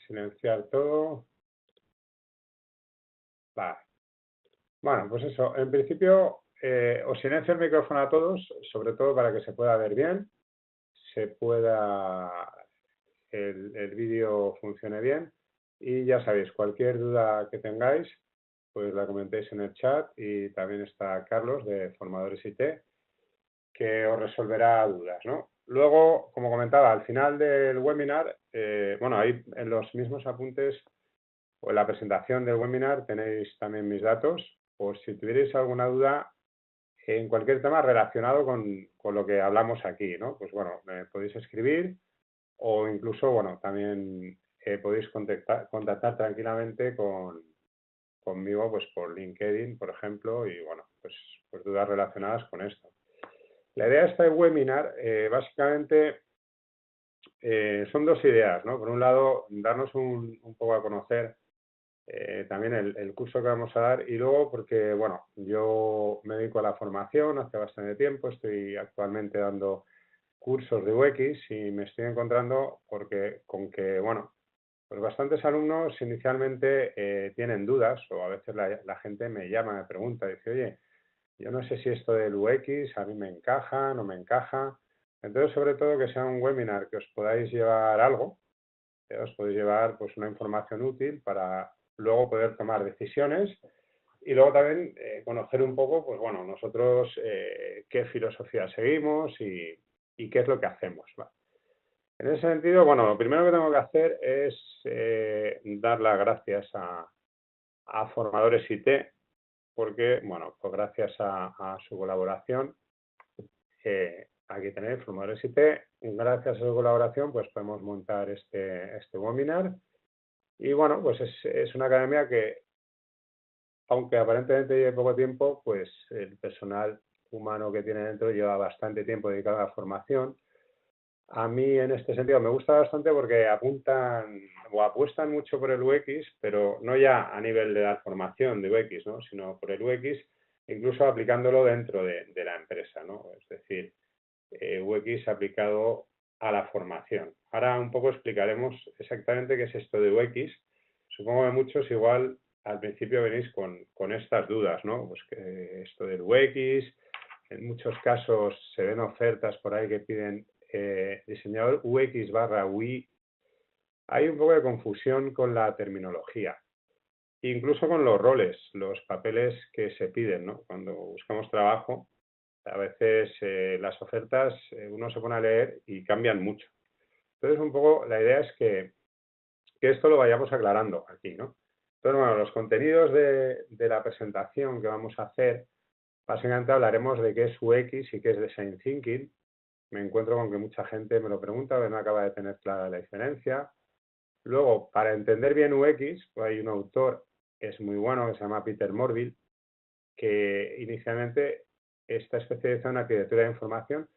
silenciar todo. Vale. Bueno, pues eso, en principio os silencio el micrófono a todos, sobre todo para que se pueda ver bien, el vídeo funcione bien y ya sabéis, cualquier duda que tengáis, pues la comentéis en el chat y también está Carlos de Formadores IT que os resolverá dudas, ¿no? Luego, como comentaba, al final del webinar, bueno, ahí en los mismos apuntes o en la presentación del webinar tenéis también mis datos, por si tuvierais alguna duda en cualquier tema relacionado con lo que hablamos aquí, ¿no? Pues bueno, me podéis escribir o incluso, bueno, también podéis contactar tranquilamente conmigo, pues por LinkedIn, por ejemplo, y bueno, pues dudas relacionadas con esto. La idea de este webinar, básicamente, son dos ideas, ¿no? Por un lado, darnos un poco a conocer también el curso que vamos a dar y luego porque, bueno, yo me dedico a la formación hace bastante tiempo, estoy actualmente dando cursos de UX y me estoy encontrando con que, bueno, pues bastantes alumnos inicialmente tienen dudas o a veces la gente me llama, me pregunta, dice, oye, yo no sé si esto del UX a mí me encaja, no me encaja. Entonces, sobre todo que sea un webinar que os podáis llevar algo, os podéis llevar pues una información útil para luego poder tomar decisiones y luego también conocer un poco, pues bueno, nosotros qué filosofía seguimos y qué es lo que hacemos. ¿Va? En ese sentido, bueno, lo primero que tengo que hacer es dar las gracias a Formadores IT, porque, bueno, pues gracias a su colaboración, aquí tenéis Formadores IT, gracias a su colaboración, pues podemos montar este webinar. Y bueno, pues es una academia que, aunque aparentemente lleve poco tiempo, pues el personal humano que tiene dentro lleva bastante tiempo dedicado a la formación. A mí, en este sentido, me gusta bastante porque apuntan o apuestan mucho por el UX, pero no ya a nivel de la formación de UX, ¿no? Sino por el UX, incluso aplicándolo dentro de la empresa, ¿no? Es decir, UX aplicado a la formación. Ahora un poco explicaremos exactamente qué es esto de UX. Supongo que muchos igual al principio venís con estas dudas, ¿no? Pues que esto del UX, en muchos casos se ven ofertas por ahí que piden diseñador UX/UI. Hay un poco de confusión con la terminología, incluso con los roles, los papeles que se piden, ¿no? Cuando buscamos trabajo, a veces las ofertas uno se pone a leer y cambian mucho. Entonces, un poco la idea es que esto lo vayamos aclarando aquí, ¿no? Entonces, bueno, los contenidos de la presentación que vamos a hacer, básicamente hablaremos de qué es UX y qué es Design Thinking. Me encuentro con que mucha gente me lo pregunta, pero no acaba de tener clara la diferencia. Luego, para entender bien UX, pues hay un autor que es muy bueno, que se llama Peter Morville, que inicialmente está especializado en arquitectura de información,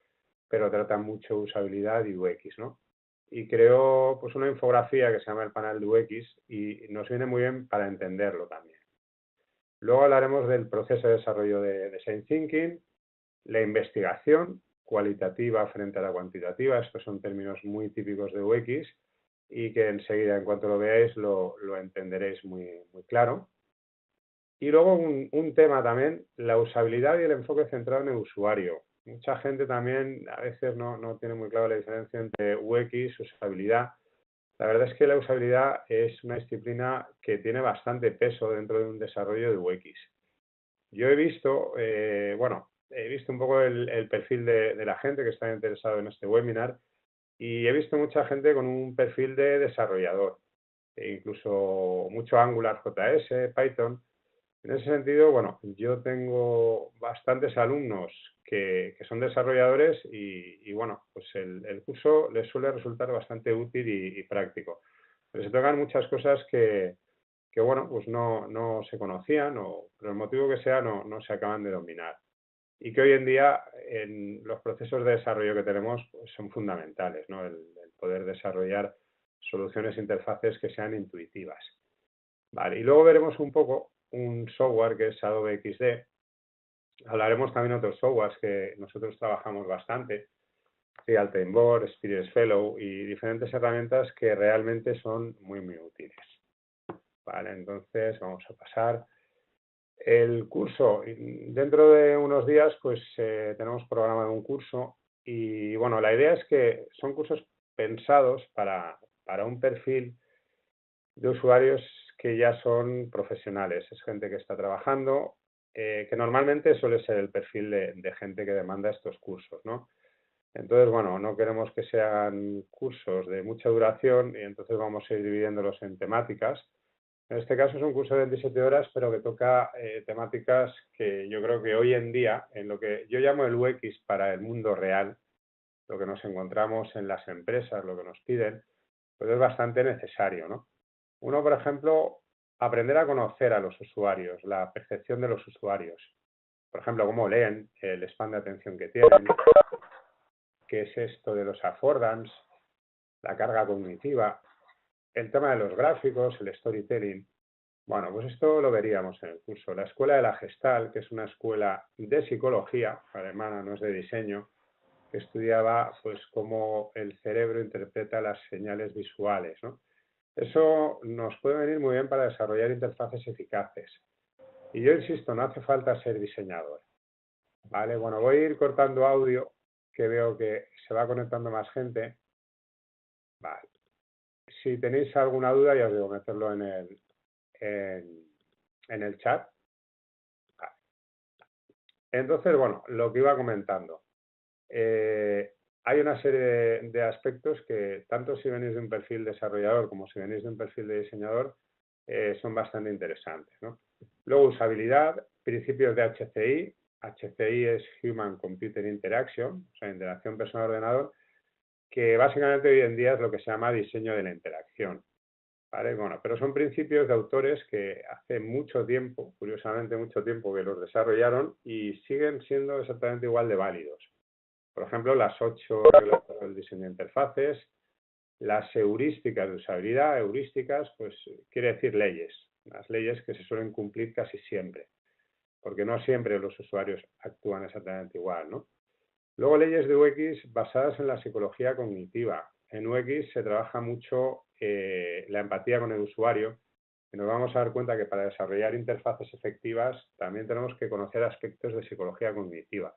pero trata mucho usabilidad y UX, ¿no? Y creó pues una infografía que se llama el panel de UX y nos viene muy bien para entenderlo también. Luego hablaremos del proceso de desarrollo de Design Thinking, la investigación cualitativa frente a la cuantitativa, estos son términos muy típicos de UX y que enseguida, en cuanto lo veáis, lo entenderéis muy, muy claro. Y luego un tema también, la usabilidad y el enfoque centrado en el usuario. Mucha gente también a veces no tiene muy clara la diferencia entre UX, usabilidad. La verdad es que la usabilidad es una disciplina que tiene bastante peso dentro de un desarrollo de UX. Yo he visto, bueno, he visto un poco el perfil de la gente que está interesado en este webinar y he visto mucha gente con un perfil de desarrollador, e incluso mucho Angular JS, Python. En ese sentido, bueno, yo tengo bastantes alumnos que son desarrolladores y bueno, pues el curso les suele resultar bastante útil y práctico. Pero se tocan muchas cosas que bueno, pues no se conocían o por el motivo que sea no se acaban de dominar. Y que hoy en día en los procesos de desarrollo que tenemos pues son fundamentales, ¿no? El poder desarrollar soluciones e interfaces que sean intuitivas. Vale, y luego veremos un poco un software que es Adobe XD. Hablaremos también de otros softwares que nosotros trabajamos bastante. Real-Time Board, Experience Fellow y diferentes herramientas que realmente son muy, muy útiles. Vale, entonces vamos a pasar. El curso, dentro de unos días, pues tenemos programado un curso y, bueno, la idea es que son cursos pensados para un perfil de usuarios que ya son profesionales. Es gente que está trabajando, que normalmente suele ser el perfil de gente que demanda estos cursos, ¿no? Entonces, bueno, no queremos que sean cursos de mucha duración y entonces vamos a ir dividiéndolos en temáticas. En este caso es un curso de 27 horas, pero que toca temáticas que yo creo que hoy en día, en lo que yo llamo el UX para el mundo real, lo que nos encontramos en las empresas, lo que nos piden, pues es bastante necesario, ¿no? Uno, por ejemplo, aprender a conocer a los usuarios, la percepción de los usuarios. Por ejemplo, cómo leen, el span de atención que tienen, qué es esto de los affordance, la carga cognitiva, el tema de los gráficos, el storytelling. Bueno, pues esto lo veríamos en el curso. La Escuela de la Gestal, que es una escuela de psicología, alemana, no es de diseño, que estudiaba pues cómo el cerebro interpreta las señales visuales, ¿no? Eso nos puede venir muy bien para desarrollar interfaces eficaces. Y yo insisto, no hace falta ser diseñador. ¿Vale? Bueno, voy a ir cortando audio, que veo que se va conectando más gente. Vale. Si tenéis alguna duda, ya os digo, meterlo en el chat. Vale. Entonces, bueno, lo que iba comentando. Hay una serie de aspectos que, tanto si venís de un perfil desarrollador como si venís de un perfil de diseñador, son bastante interesantes, ¿no? Luego, usabilidad, principios de HCI. HCI es Human Computer Interaction, o sea, interacción persona-ordenador, que básicamente hoy en día es lo que se llama diseño de la interacción. ¿Vale? Bueno, pero son principios de autores que hace mucho tiempo, curiosamente mucho tiempo, que los desarrollaron y siguen siendo exactamente igual de válidos. Por ejemplo, las 8 reglas del diseño de interfaces, las heurísticas de usabilidad. Heurísticas, pues quiere decir leyes, las leyes que se suelen cumplir casi siempre, porque no siempre los usuarios actúan exactamente igual, ¿no? Luego, leyes de UX basadas en la psicología cognitiva. En UX se trabaja mucho la empatía con el usuario y nos vamos a dar cuenta que para desarrollar interfaces efectivas también tenemos que conocer aspectos de psicología cognitiva.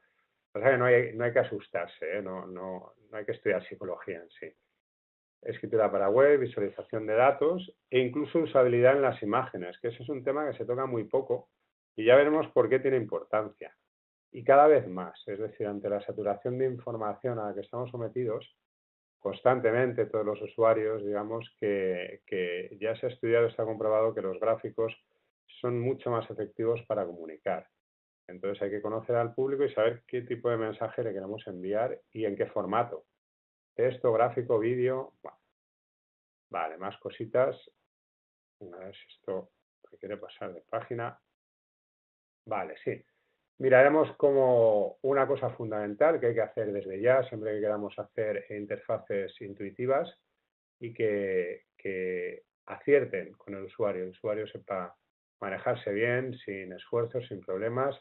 O sea que no hay que asustarse, ¿eh? No hay que estudiar psicología en sí. Escritura para web, visualización de datos e incluso usabilidad en las imágenes, que ese es un tema que se toca muy poco y ya veremos por qué tiene importancia. Y cada vez más, es decir, ante la saturación de información a la que estamos sometidos constantemente todos los usuarios, digamos que ya se ha estudiado, está comprobado que los gráficos son mucho más efectivos para comunicar. Entonces hay que conocer al público y saber qué tipo de mensaje le queremos enviar y en qué formato. Texto, gráfico, vídeo. Bueno, vale, más cositas. A ver si esto quiere pasar de página. Vale, sí. Miraremos como una cosa fundamental que hay que hacer desde ya, siempre que queramos hacer interfaces intuitivas y que acierten con el usuario sepa manejarse bien, sin esfuerzos, sin problemas.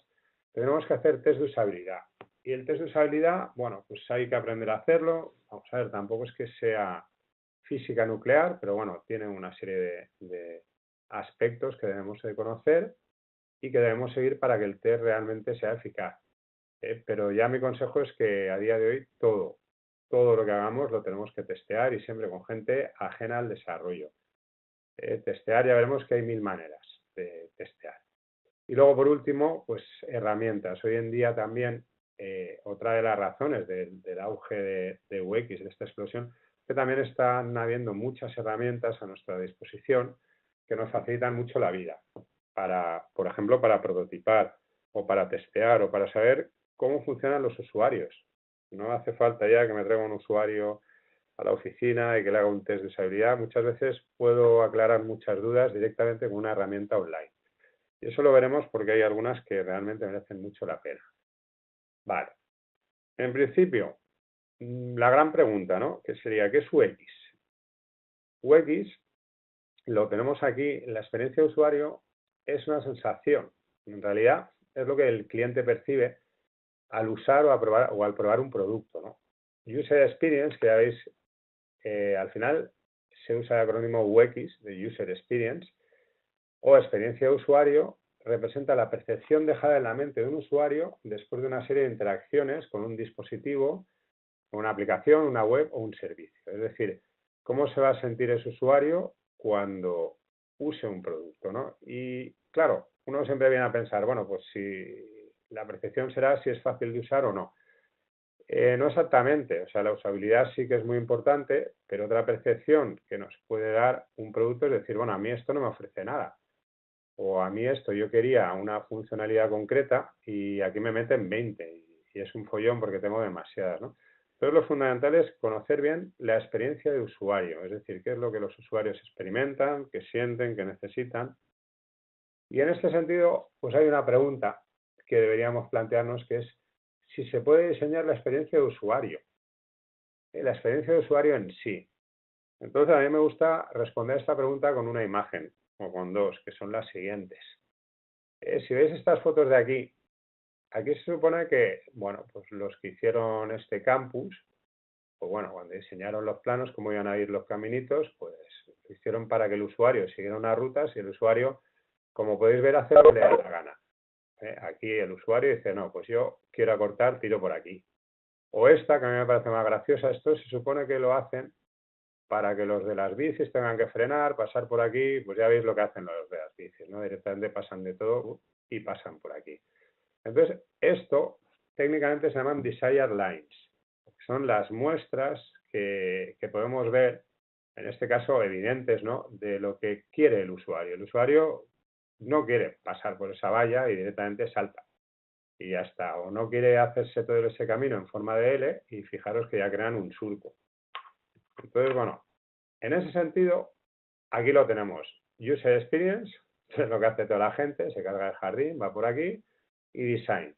Tenemos que hacer test de usabilidad. Y el test de usabilidad, bueno, pues hay que aprender a hacerlo. Vamos a ver, tampoco es que sea física nuclear, pero bueno, tiene una serie de aspectos que debemos de conocer y que debemos seguir para que el test realmente sea eficaz. Pero ya mi consejo es que a día de hoy todo lo que hagamos lo tenemos que testear y siempre con gente ajena al desarrollo. Testear, ya veremos que hay 1000 maneras de testear. Y luego, por último, pues herramientas. Hoy en día también, otra de las razones del auge de UX, de esta explosión, que también están habiendo muchas herramientas a nuestra disposición que nos facilitan mucho la vida. Por ejemplo, para prototipar o para testear o para saber cómo funcionan los usuarios. No hace falta ya que me traiga un usuario a la oficina y que le haga un test de usabilidad. Muchas veces puedo aclarar muchas dudas directamente con una herramienta online. Y eso lo veremos porque hay algunas que realmente merecen mucho la pena. Vale. En principio, la gran pregunta, ¿no? Que sería, ¿qué es UX? UX, lo tenemos aquí, la experiencia de usuario es una sensación. En realidad, es lo que el cliente percibe al usar o al probar un producto, ¿no? User Experience, que ya veis, al final se usa el acrónimo UX de User Experience, o experiencia de usuario, representa la percepción dejada en la mente de un usuario después de una serie de interacciones con un dispositivo, una aplicación, una web o un servicio. Es decir, cómo se va a sentir ese usuario cuando use un producto, ¿no? Y claro, uno siempre viene a pensar, bueno, pues si la percepción será si es fácil de usar o no. No exactamente, o sea, la usabilidad sí que es muy importante, pero otra percepción que nos puede dar un producto es decir, bueno, a mí esto no me ofrece nada. O a mí esto, yo quería una funcionalidad concreta y aquí me meten 20 y es un follón porque tengo demasiadas, ¿no? Entonces lo fundamental es conocer bien la experiencia de usuario, es decir, qué es lo que los usuarios experimentan, qué sienten, qué necesitan. Y en este sentido, pues hay una pregunta que deberíamos plantearnos que es si se puede diseñar la experiencia de usuario, la experiencia de usuario en sí. Entonces a mí me gusta responder esta pregunta con una imagen o con dos, que son las siguientes. Si veis estas fotos de aquí, aquí se supone que, bueno, pues los que hicieron este campus, pues bueno, cuando diseñaron los planos, cómo iban a ir los caminitos, pues lo hicieron para que el usuario siguiera unas rutas y el usuario, como podéis ver, hace lo que le da la gana. Aquí el usuario dice, no, pues yo quiero acortar, tiro por aquí. O esta, que a mí me parece más graciosa, esto se supone que lo hacen para que los de las bicis tengan que frenar, pasar por aquí, pues ya veis lo que hacen los de las bicis, ¿no? Directamente pasan de todo y pasan por aquí. Entonces, esto técnicamente se llaman desire lines. Son las muestras que podemos ver, en este caso evidentes, ¿no?, de lo que quiere el usuario. El usuario no quiere pasar por esa valla y directamente salta. Y ya está. O no quiere hacerse todo ese camino en forma de L y fijaros que ya crean un surco. Entonces, bueno, en ese sentido, aquí lo tenemos. User Experience, que es lo que hace toda la gente, se carga el jardín, va por aquí, y Design.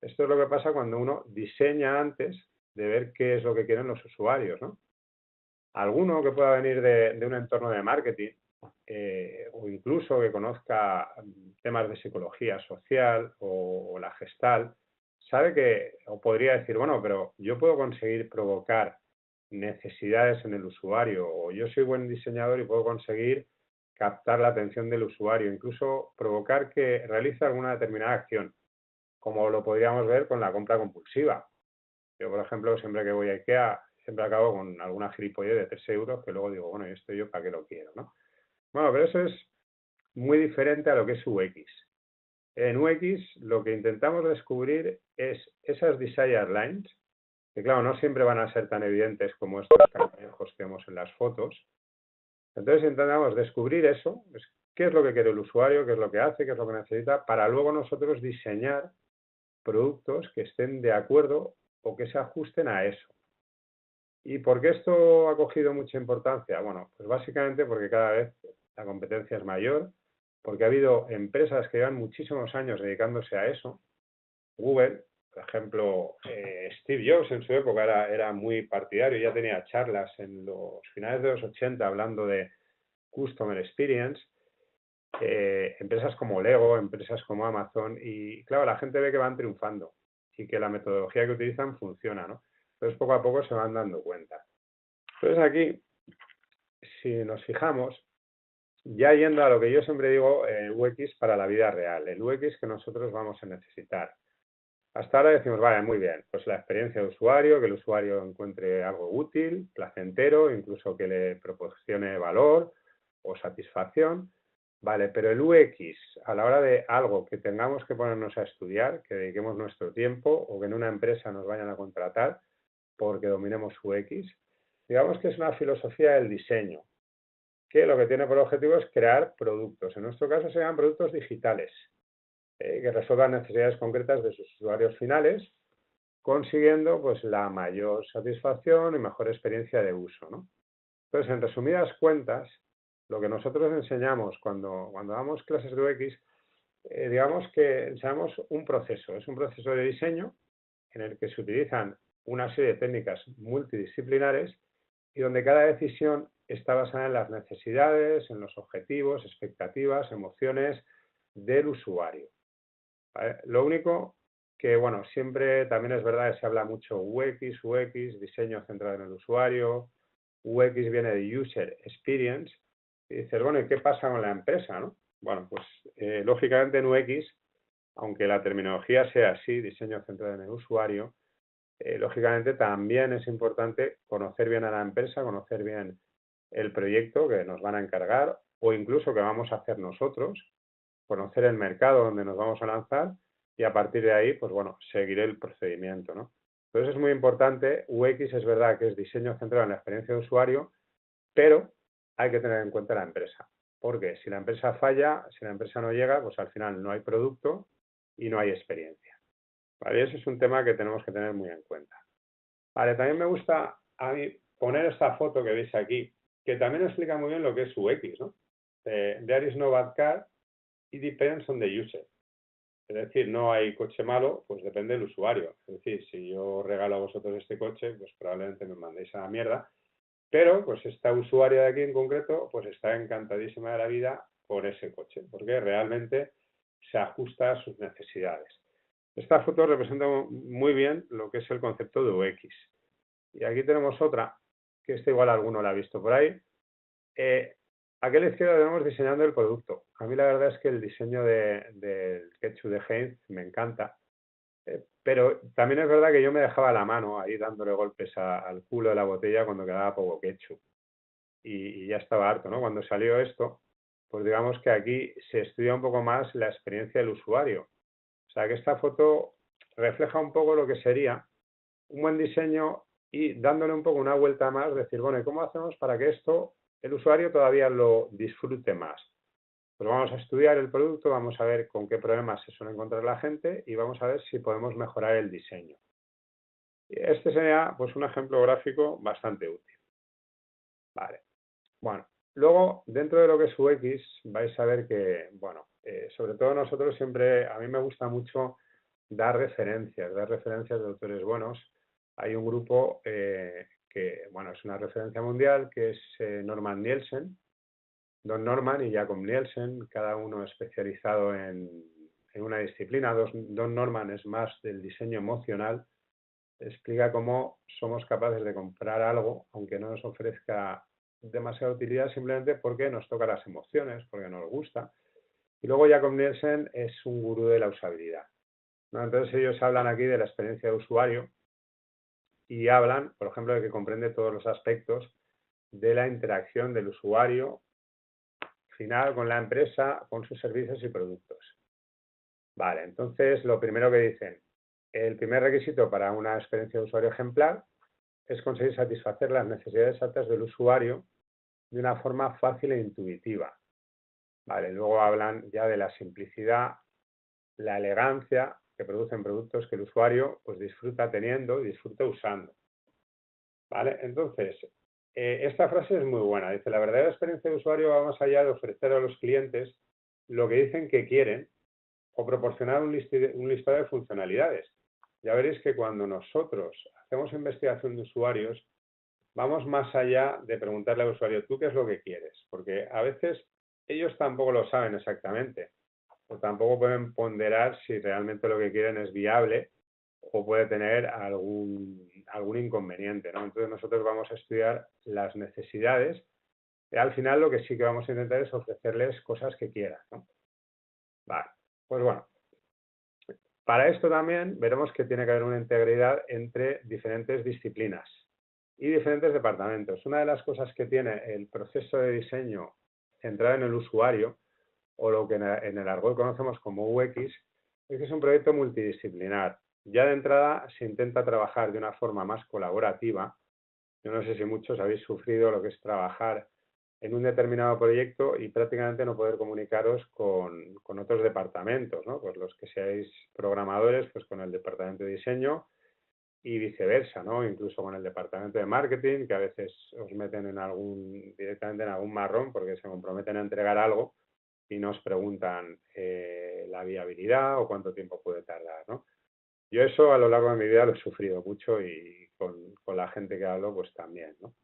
Esto es lo que pasa cuando uno diseña antes de ver qué es lo que quieren los usuarios, ¿no? Alguno que pueda venir de un entorno de marketing o incluso que conozca temas de psicología social o la gestal, sabe que, o podría decir, bueno, pero yo puedo conseguir provocar necesidades en el usuario, o yo soy buen diseñador y puedo conseguir captar la atención del usuario, incluso provocar que realice alguna determinada acción, como lo podríamos ver con la compra compulsiva. Yo, por ejemplo, siempre que voy a IKEA, siempre acabo con alguna gilipollez de 3 euros que luego digo, bueno, ¿y esto yo para qué lo quiero, no? Bueno, pero eso es muy diferente a lo que es UX. En UX lo que intentamos descubrir es esas desire lines, que claro, no siempre van a ser tan evidentes como estos cangrejos que vemos en las fotos. Entonces intentamos descubrir eso, qué es lo que quiere el usuario, qué es lo que hace, qué es lo que necesita, para luego nosotros diseñar productos que estén de acuerdo o que se ajusten a eso. ¿Y por qué esto ha cogido mucha importancia? Bueno, pues básicamente porque cada vez la competencia es mayor, porque ha habido empresas que llevan muchísimos años dedicándose a eso. Google, por ejemplo, Steve Jobs en su época era muy partidario, ya tenía charlas en los finales de los 80 hablando de Customer Experience. Empresas como Lego, empresas como Amazon, y claro, la gente ve que van triunfando y que la metodología que utilizan funciona, ¿no? Entonces poco a poco se van dando cuenta. Entonces aquí, si nos fijamos, ya yendo a lo que yo siempre digo, el UX para la vida real, el UX que nosotros vamos a necesitar. Hasta ahora decimos, vale, muy bien, pues la experiencia de usuario, que el usuario encuentre algo útil, placentero, incluso que le proporcione valor o satisfacción. Vale, pero el UX, a la hora de algo que tengamos que ponernos a estudiar, que dediquemos nuestro tiempo o que en una empresa nos vayan a contratar porque dominemos UX, digamos que es una filosofía del diseño, que lo que tiene por objetivo es crear productos. En nuestro caso se llaman productos digitales, que resuelvan necesidades concretas de sus usuarios finales, consiguiendo pues la mayor satisfacción y mejor experiencia de uso, ¿no? Entonces, en resumidas cuentas, lo que nosotros enseñamos cuando damos clases de UX, digamos que enseñamos un proceso, es un proceso de diseño en el que se utilizan una serie de técnicas multidisciplinares y donde cada decisión está basada en las necesidades, en los objetivos, expectativas, emociones del usuario, ¿vale? Lo único que, bueno, siempre también es verdad que se habla mucho UX, diseño centrado en el usuario, UX viene de User Experience, y dices, bueno, ¿y qué pasa con la empresa, no? Bueno, pues lógicamente en UX, aunque la terminología sea así, diseño centrado en el usuario, lógicamente también es importante conocer bien a la empresa, conocer bien el proyecto que nos van a encargar o incluso que vamos a hacer nosotros, conocer el mercado donde nos vamos a lanzar y a partir de ahí, pues bueno, seguir el procedimiento, ¿no? Entonces es muy importante, UX es verdad que es diseño centrado en la experiencia de usuario, pero hay que tener en cuenta la empresa. Porque si la empresa falla, si la empresa no llega, pues al final no hay producto y no hay experiencia. ¿Vale? Ese es un tema que tenemos que tener muy en cuenta. Vale, también me gusta a mí poner esta foto que veis aquí, que también explica muy bien lo que es UX, ¿no? There is no bad car, it depends on the user. Es decir, no hay coche malo, pues depende del usuario. Es decir, si yo regalo a vosotros este coche, pues probablemente me mandéis a la mierda, pero pues esta usuaria de aquí en concreto, pues está encantadísima de la vida por ese coche, porque realmente se ajusta a sus necesidades. Esta foto representa muy bien lo que es el concepto de UX. Y aquí tenemos otra, que esta igual alguno la ha visto por ahí. Aquí a la izquierda tenemos diseñando el producto. A mí la verdad es que el diseño del ketchup de Heinz me encanta. Pero también es verdad que yo me dejaba la mano ahí dándole golpes al culo de la botella cuando quedaba poco ketchup. Y ya estaba harto, ¿no? Cuando salió esto, pues digamos que aquí se estudia un poco más la experiencia del usuario. O sea que esta foto refleja un poco lo que sería un buen diseño y dándole un poco una vuelta más, decir, bueno, ¿y cómo hacemos para que esto el usuario todavía lo disfrute más? Pues vamos a estudiar el producto, vamos a ver con qué problemas se suele encontrar la gente y vamos a ver si podemos mejorar el diseño. Este sería pues un ejemplo gráfico bastante útil. Vale. Bueno, luego dentro de lo que es UX vais a ver que, bueno, sobre todo nosotros siempre, a mí me gusta mucho dar referencias de autores buenos. Hay un grupo que, bueno, es una referencia mundial, que es Norman Nielsen, Don Norman y Jacob Nielsen, cada uno especializado en una disciplina. Don Norman es más del diseño emocional, explica cómo somos capaces de comprar algo, aunque no nos ofrezca demasiada utilidad, simplemente porque nos toca las emociones, porque nos gusta. Y luego Jacob Nielsen es un gurú de la usabilidad, ¿no? Entonces ellos hablan aquí de la experiencia de usuario y hablan, por ejemplo, de que comprende todos los aspectos de la interacción del usuario final con la empresa, con sus servicios y productos. Vale, entonces lo primero que dicen, el primer requisito para una experiencia de usuario ejemplar es conseguir satisfacer las necesidades exactas del usuario de una forma fácil e intuitiva. Vale, luego hablan ya de la simplicidad, la elegancia que producen productos que el usuario pues disfruta teniendo y disfruta usando. ¿Vale? Entonces, esta frase es muy buena. Dice, la verdadera experiencia de usuario va más allá de ofrecer a los clientes lo que dicen que quieren o proporcionar un listado de funcionalidades. Ya veréis que cuando nosotros hacemos investigación de usuarios, vamos más allá de preguntarle al usuario, ¿tú qué es lo que quieres? Porque a veces ellos tampoco lo saben exactamente o tampoco pueden ponderar si realmente lo que quieren es viable o puede tener algún inconveniente, ¿no? Entonces nosotros vamos a estudiar las necesidades y al final lo que sí que vamos a intentar es ofrecerles cosas que quieran, ¿no? Vale, pues bueno, para esto también veremos que tiene que haber una integridad entre diferentes disciplinas y diferentes departamentos. Una de las cosas que tiene el proceso de diseño centrado en el usuario, o lo que en el argot conocemos como UX, es que es un proyecto multidisciplinar. Ya de entrada se intenta trabajar de una forma más colaborativa. Yo no sé si muchos habéis sufrido lo que es trabajar en un determinado proyecto y prácticamente no poder comunicaros con otros departamentos, ¿no? Pues los que seáis programadores, pues con el departamento de diseño y viceversa, ¿no? Incluso con el departamento de marketing, que a veces os meten directamente en algún marrón porque se comprometen a entregar algo y nos preguntan la viabilidad o cuánto tiempo puede tardar, ¿no? Yo eso a lo largo de mi vida lo he sufrido mucho y con la gente que hablo pues también, ¿no?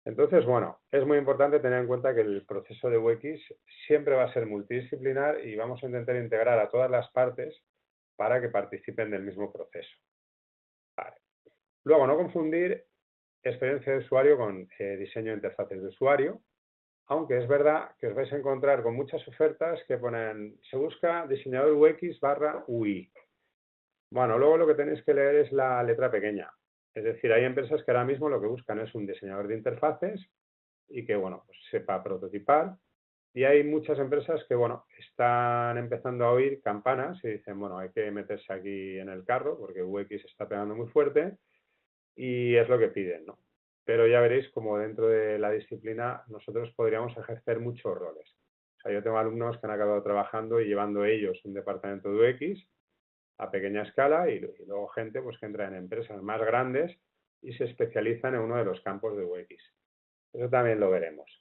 Entonces, bueno, es muy importante tener en cuenta que el proceso de UX siempre va a ser multidisciplinar y vamos a intentar integrar a todas las partes para que participen del mismo proceso. Vale. Luego, no confundir experiencia de usuario con diseño de interfaces de usuario, aunque es verdad que os vais a encontrar con muchas ofertas que ponen, se busca diseñador UX/UI. Bueno, luego lo que tenéis que leer es la letra pequeña. Es decir, hay empresas que ahora mismo lo que buscan es un diseñador de interfaces y que, bueno, pues sepa prototipar. Y hay muchas empresas que, bueno, están empezando a oír campanas y dicen, bueno, hay que meterse aquí en el carro porque UX está pegando muy fuerte y es lo que piden, ¿no? Pero ya veréis como dentro de la disciplina nosotros podríamos ejercer muchos roles. O sea, yo tengo alumnos que han acabado trabajando y llevando ellos un departamento de UX a pequeña escala y luego gente pues que entra en empresas más grandes y se especializan en uno de los campos de UX. Eso también lo veremos.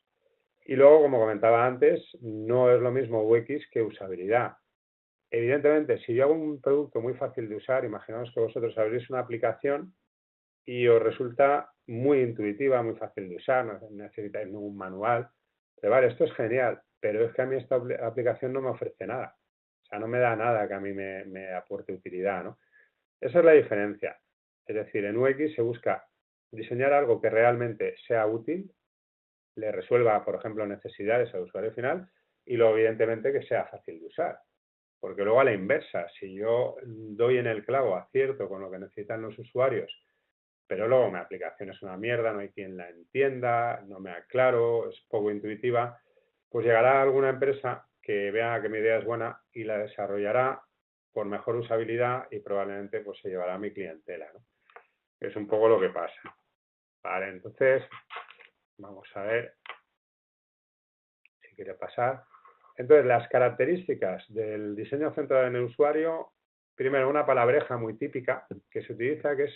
Y luego, como comentaba antes, no es lo mismo UX que usabilidad. Evidentemente, si yo hago un producto muy fácil de usar, imaginaos que vosotros abrís una aplicación y os resulta muy intuitiva, muy fácil de usar, no necesitáis ningún manual. Pero vale, esto es genial, pero es que a mí esta aplicación no me ofrece nada. O sea, no me da nada que a mí me aporte utilidad, ¿no? Esa es la diferencia. Es decir, en UX se busca diseñar algo que realmente sea útil, le resuelva, por ejemplo, necesidades al usuario final y luego, evidentemente, que sea fácil de usar. Porque luego a la inversa, si yo doy en el clavo, acierto con lo que necesitan los usuarios, pero luego mi aplicación es una mierda, no hay quien la entienda, no me aclaro, es poco intuitiva, pues llegará alguna empresa que vea que mi idea es buena y la desarrollará con mejor usabilidad y probablemente pues se llevará a mi clientela, ¿no? Es un poco lo que pasa. Vale, entonces, vamos a ver si quiere pasar. Entonces, las características del diseño centrado en el usuario, primero, una palabreja muy típica que se utiliza, que es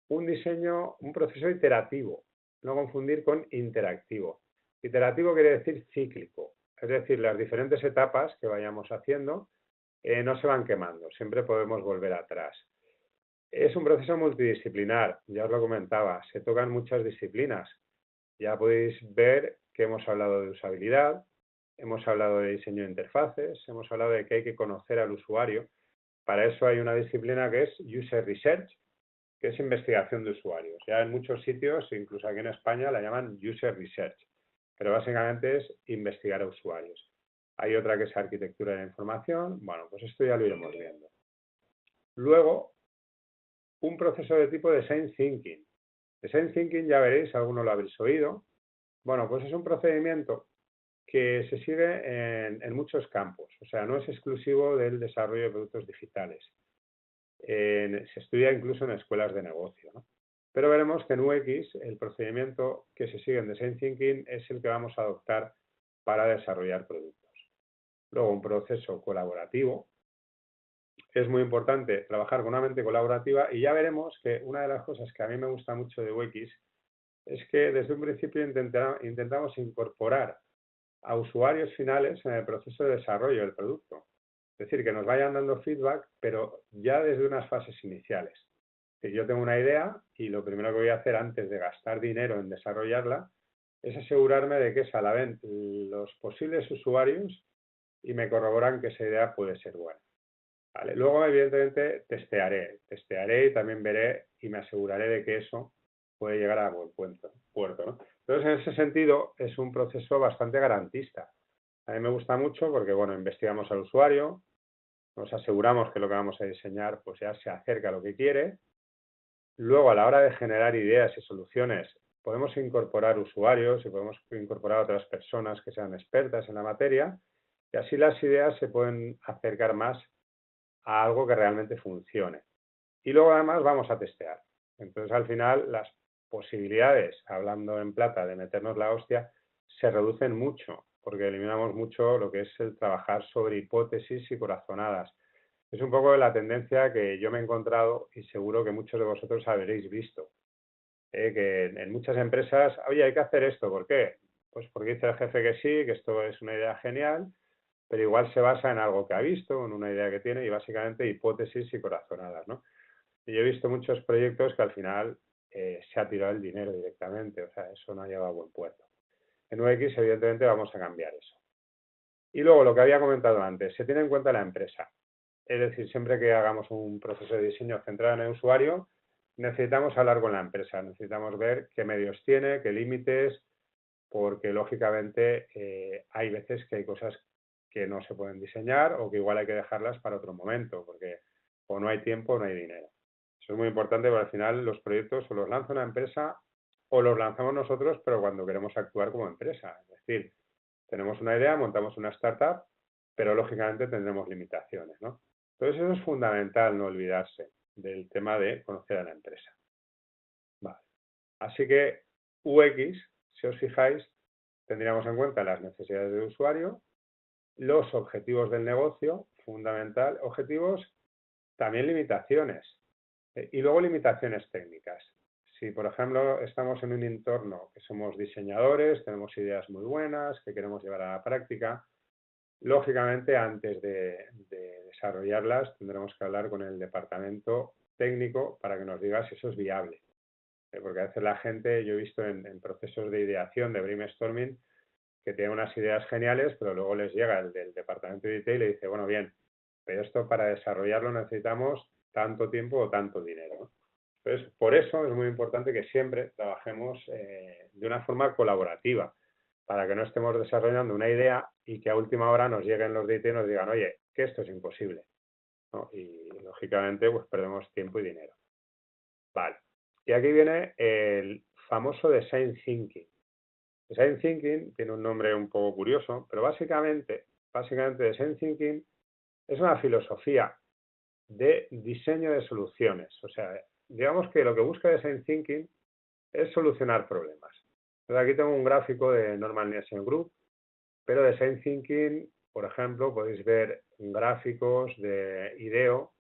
un diseño, un proceso iterativo, no confundir con interactivo. Iterativo quiere decir cíclico, es decir, las diferentes etapas que vayamos haciendo no se van quemando, siempre podemos volver atrás. Es un proceso multidisciplinar, ya os lo comentaba, se tocan muchas disciplinas. Ya podéis ver que hemos hablado de usabilidad, hemos hablado de diseño de interfaces, hemos hablado de que hay que conocer al usuario. Para eso hay una disciplina que es User Research, que es investigación de usuarios. Ya en muchos sitios, incluso aquí en España, la llaman User Research, pero básicamente es investigar a usuarios. Hay otra que es arquitectura de la información. Bueno, pues esto ya lo iremos viendo. Luego, un proceso de tipo Design Thinking. Design Thinking, ya veréis, alguno lo habréis oído. Bueno, pues es un procedimiento que se sigue en muchos campos, o sea, no es exclusivo del desarrollo de productos digitales. Se estudia incluso en escuelas de negocio, ¿no? Pero veremos que en UX el procedimiento que se sigue en Design Thinking es el que vamos a adoptar para desarrollar productos. Luego, un proceso colaborativo. Es muy importante trabajar con una mente colaborativa y ya veremos que una de las cosas que a mí me gusta mucho de UX es que desde un principio intentamos incorporar a usuarios finales en el proceso de desarrollo del producto. Es decir, que nos vayan dando feedback, pero ya desde unas fases iniciales. Que yo tengo una idea y lo primero que voy a hacer antes de gastar dinero en desarrollarla es asegurarme de que esa la ven los posibles usuarios y me corroboran que esa idea puede ser buena. ¿Vale? Luego, evidentemente, testearé y también veré y me aseguraré de que eso puede llegar a buen puerto, ¿no? Entonces, en ese sentido, es un proceso bastante garantista. A mí me gusta mucho porque, bueno, investigamos al usuario, nos aseguramos que lo que vamos a diseñar pues ya se acerca a lo que quiere. Luego, a la hora de generar ideas y soluciones, podemos incorporar usuarios y podemos incorporar otras personas que sean expertas en la materia y así las ideas se pueden acercar más a algo que realmente funcione. Y luego además vamos a testear. Entonces al final las posibilidades, hablando en plata, de meternos la hostia, se reducen mucho, porque eliminamos mucho lo que es el trabajar sobre hipótesis y corazonadas. Es un poco la tendencia que yo me he encontrado y seguro que muchos de vosotros habréis visto. Que en muchas empresas, oye, hay que hacer esto, ¿por qué? Pues porque dice el jefe que sí, que esto es una idea genial, pero igual se basa en algo que ha visto, en una idea que tiene y básicamente hipótesis y corazonadas, ¿no? Y yo he visto muchos proyectos que al final se ha tirado el dinero directamente, o sea, eso no ha llevado a buen puerto. En UX, evidentemente, vamos a cambiar eso. Y luego, lo que había comentado antes, se tiene en cuenta la empresa. Es decir, siempre que hagamos un proceso de diseño centrado en el usuario, necesitamos hablar con la empresa, necesitamos ver qué medios tiene, qué límites, porque lógicamente hay veces que hay cosas que no se pueden diseñar o que igual hay que dejarlas para otro momento, porque o no hay tiempo o no hay dinero. Eso es muy importante porque al final los proyectos o los lanza una empresa o los lanzamos nosotros, pero cuando queremos actuar como empresa. Es decir, tenemos una idea, montamos una startup, pero lógicamente tendremos limitaciones, ¿no? Entonces eso es fundamental, no olvidarse del tema de conocer a la empresa. Vale. Así que UX, si os fijáis, tendríamos en cuenta las necesidades del usuario, los objetivos del negocio, fundamental, objetivos, también limitaciones, y luego limitaciones técnicas. Si, por ejemplo, estamos en un entorno que somos diseñadores, tenemos ideas muy buenas, que queremos llevar a la práctica, lógicamente, antes de desarrollarlas, tendremos que hablar con el departamento técnico para que nos diga si eso es viable. Porque a veces la gente, yo he visto en procesos de ideación, de brainstorming, que tienen unas ideas geniales, pero luego les llega el del departamento de IT y le dice, bueno, bien, pero esto para desarrollarlo necesitamos tanto tiempo o tanto dinero, ¿no? Entonces, por eso es muy importante que siempre trabajemos de una forma colaborativa, para que no estemos desarrollando una idea y que a última hora nos lleguen los de IT y nos digan, oye, que esto es imposible, ¿no? Y lógicamente pues perdemos tiempo y dinero. Vale. Y aquí viene el famoso design thinking. Design thinking tiene un nombre un poco curioso, pero básicamente design thinking es una filosofía de diseño de soluciones. O sea, digamos que lo que busca design thinking es solucionar problemas. Entonces aquí tengo un gráfico de Norman Nielsen Group, pero design thinking, por ejemplo, podéis ver gráficos de IDEO,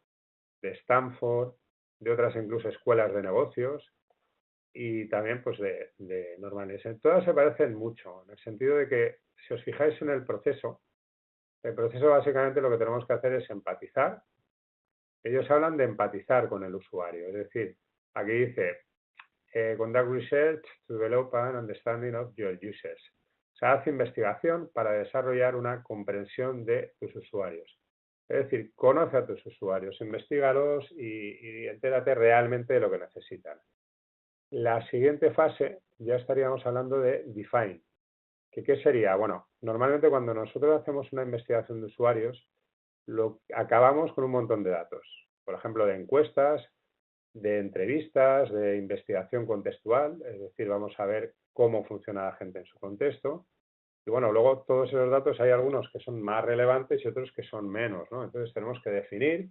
de Stanford, de otras incluso escuelas de negocios y también pues de Norman Nielsen. Todas se parecen mucho, en el sentido de que si os fijáis en el proceso básicamente lo que tenemos que hacer es empatizar. Ellos hablan de empatizar con el usuario, es decir, aquí dice, conduct research to develop an understanding of your users. O sea, hace investigación para desarrollar una comprensión de tus usuarios. Es decir, conoce a tus usuarios, investígalos y entérate realmente de lo que necesitan. La siguiente fase ya estaríamos hablando de define. ¿Qué sería? Bueno, normalmente cuando nosotros hacemos una investigación de usuarios, acabamos con un montón de datos. Por ejemplo, de encuestas, de entrevistas, de investigación contextual, es decir, vamos a ver cómo funciona la gente en su contexto. Y bueno, luego todos esos datos hay algunos que son más relevantes y otros que son menos, ¿no? Entonces tenemos que definir,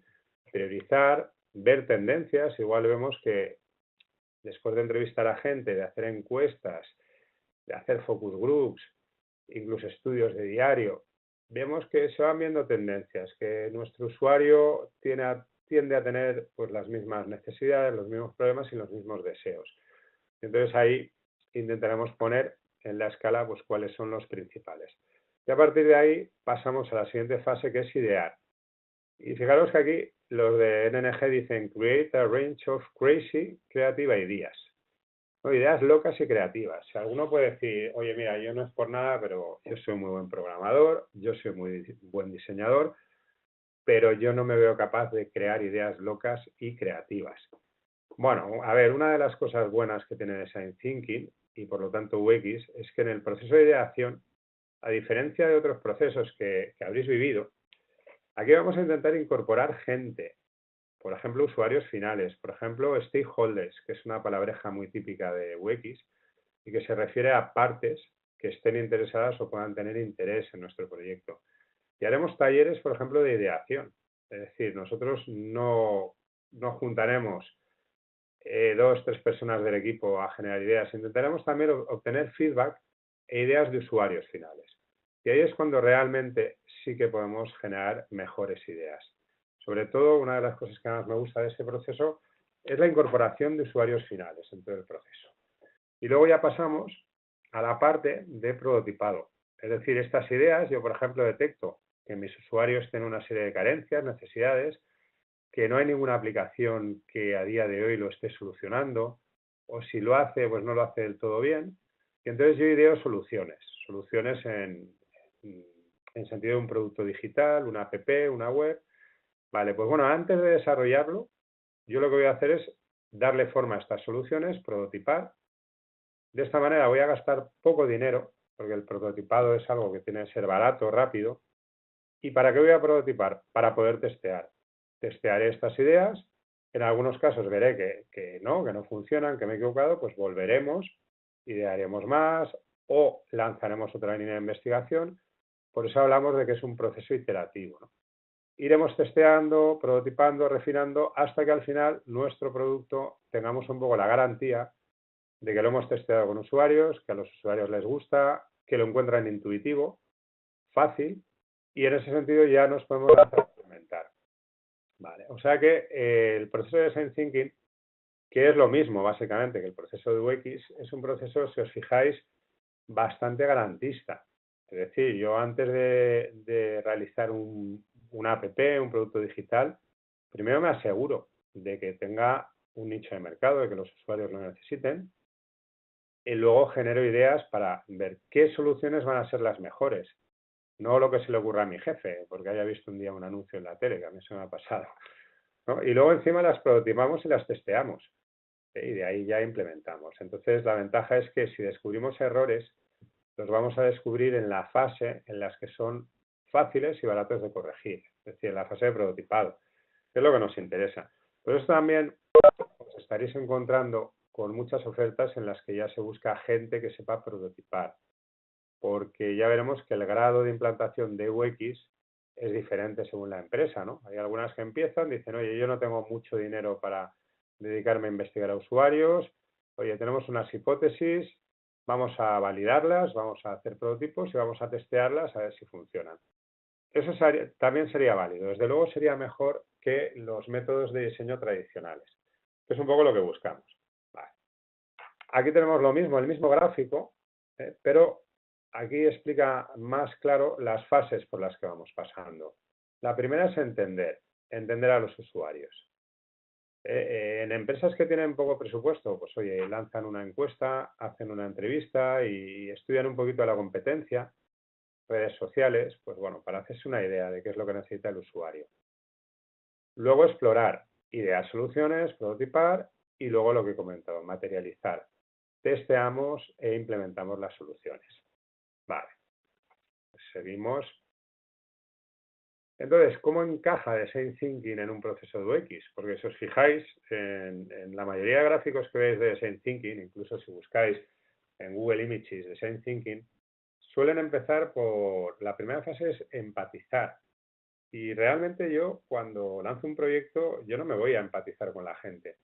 priorizar, ver tendencias. Igual vemos que después de entrevistar a gente, de hacer encuestas, de hacer focus groups, incluso estudios de diario, vemos que se van viendo tendencias, que nuestro usuario tiende a tener pues las mismas necesidades, los mismos problemas y los mismos deseos. Entonces ahí intentaremos poner en la escala pues cuáles son los principales. Y a partir de ahí pasamos a la siguiente fase, que es idear. Y fijaros que aquí los de NNG dicen create a range of crazy creative ideas. ¿No? Ideas locas y creativas. Si alguno puede decir, oye, mira, yo no es por nada, pero yo soy muy buen programador, yo soy muy buen diseñador, pero yo no me veo capaz de crear ideas locas y creativas. Bueno, a ver, una de las cosas buenas que tiene Design Thinking y por lo tanto UX es que en el proceso de ideación, a diferencia de otros procesos que habréis vivido, aquí vamos a intentar incorporar gente, por ejemplo, usuarios finales, por ejemplo, stakeholders, que es una palabreja muy típica de UX y que se refiere a partes que estén interesadas o puedan tener interés en nuestro proyecto. Y haremos talleres, por ejemplo, de ideación. Es decir, nosotros no juntaremos 2 o 3 personas del equipo a generar ideas. Intentaremos también obtener feedback e ideas de usuarios finales. Y ahí es cuando realmente sí que podemos generar mejores ideas. Sobre todo, una de las cosas que más me gusta de este proceso es la incorporación de usuarios finales en todo el proceso. Y luego ya pasamos a la parte de prototipado. Es decir, estas ideas, yo por ejemplo detecto que mis usuarios tienen una serie de carencias, necesidades, que no hay ninguna aplicación que a día de hoy lo esté solucionando, o si lo hace, pues no lo hace del todo bien. Y entonces yo ideo soluciones en sentido de un producto digital, una app, una web, Vale, pues bueno, antes de desarrollarlo, yo lo que voy a hacer es darle forma a estas soluciones, prototipar. De esta manera voy a gastar poco dinero, porque el prototipado es algo que tiene que ser barato, rápido. ¿Y para qué voy a prototipar? Para poder testear. Testearé estas ideas, en algunos casos veré que no funcionan, que me he equivocado, pues volveremos, idearemos más o lanzaremos otra línea de investigación. Por eso hablamos de que es un proceso iterativo, ¿no? Iremos testeando, prototipando, refinando, hasta que al final nuestro producto tengamos un poco la garantía de que lo hemos testeado con usuarios, que a los usuarios les gusta, que lo encuentran intuitivo, fácil, y en ese sentido ya nos podemos implementar. Vale, o sea que el proceso de Design Thinking, que es lo mismo básicamente que el proceso de UX, es un proceso, si os fijáis, bastante garantista. Es decir, yo antes de realizar una app, un producto digital, primero me aseguro de que tenga un nicho de mercado, de que los usuarios lo necesiten, y luego genero ideas para ver qué soluciones van a ser las mejores. No lo que se le ocurra a mi jefe, porque haya visto un día un anuncio en la tele, que a mí eso me ha pasado, ¿no? Y luego encima las prototipamos y las testeamos, y de ahí ya implementamos. Entonces la ventaja es que si descubrimos errores, los vamos a descubrir en la fase en las que son fáciles y baratos de corregir, es decir, en la fase de prototipado, que es lo que nos interesa. Por eso también os estaréis encontrando con muchas ofertas en las que ya se busca gente que sepa prototipar, porque ya veremos que el grado de implantación de UX es diferente según la empresa, ¿no? Hay algunas que empiezan, dicen, oye, yo no tengo mucho dinero para dedicarme a investigar a usuarios, oye, tenemos unas hipótesis, vamos a validarlas, vamos a hacer prototipos y vamos a testearlas a ver si funcionan. Eso también sería válido. Desde luego sería mejor que los métodos de diseño tradicionales, que es un poco lo que buscamos. Vale. Aquí tenemos lo mismo, el mismo gráfico, pero aquí explica más claro las fases por las que vamos pasando. La primera es entender a los usuarios. En empresas que tienen poco presupuesto, pues oye, lanzan una encuesta, hacen una entrevista y estudian un poquito la competencia, redes sociales, pues bueno, para hacerse una idea de qué es lo que necesita el usuario. Luego explorar, idear soluciones, prototipar y luego lo que he comentado, materializar. Testeamos e implementamos las soluciones. Vale, pues seguimos. Entonces, ¿cómo encaja Design Thinking en un proceso de UX? Porque si os fijáis, en la mayoría de gráficos que veis de Design Thinking, incluso si buscáis en Google Images Design Thinking, suelen empezar por, la primera fase es empatizar. Y realmente yo, cuando lanzo un proyecto, yo no me voy a empatizar con la gente.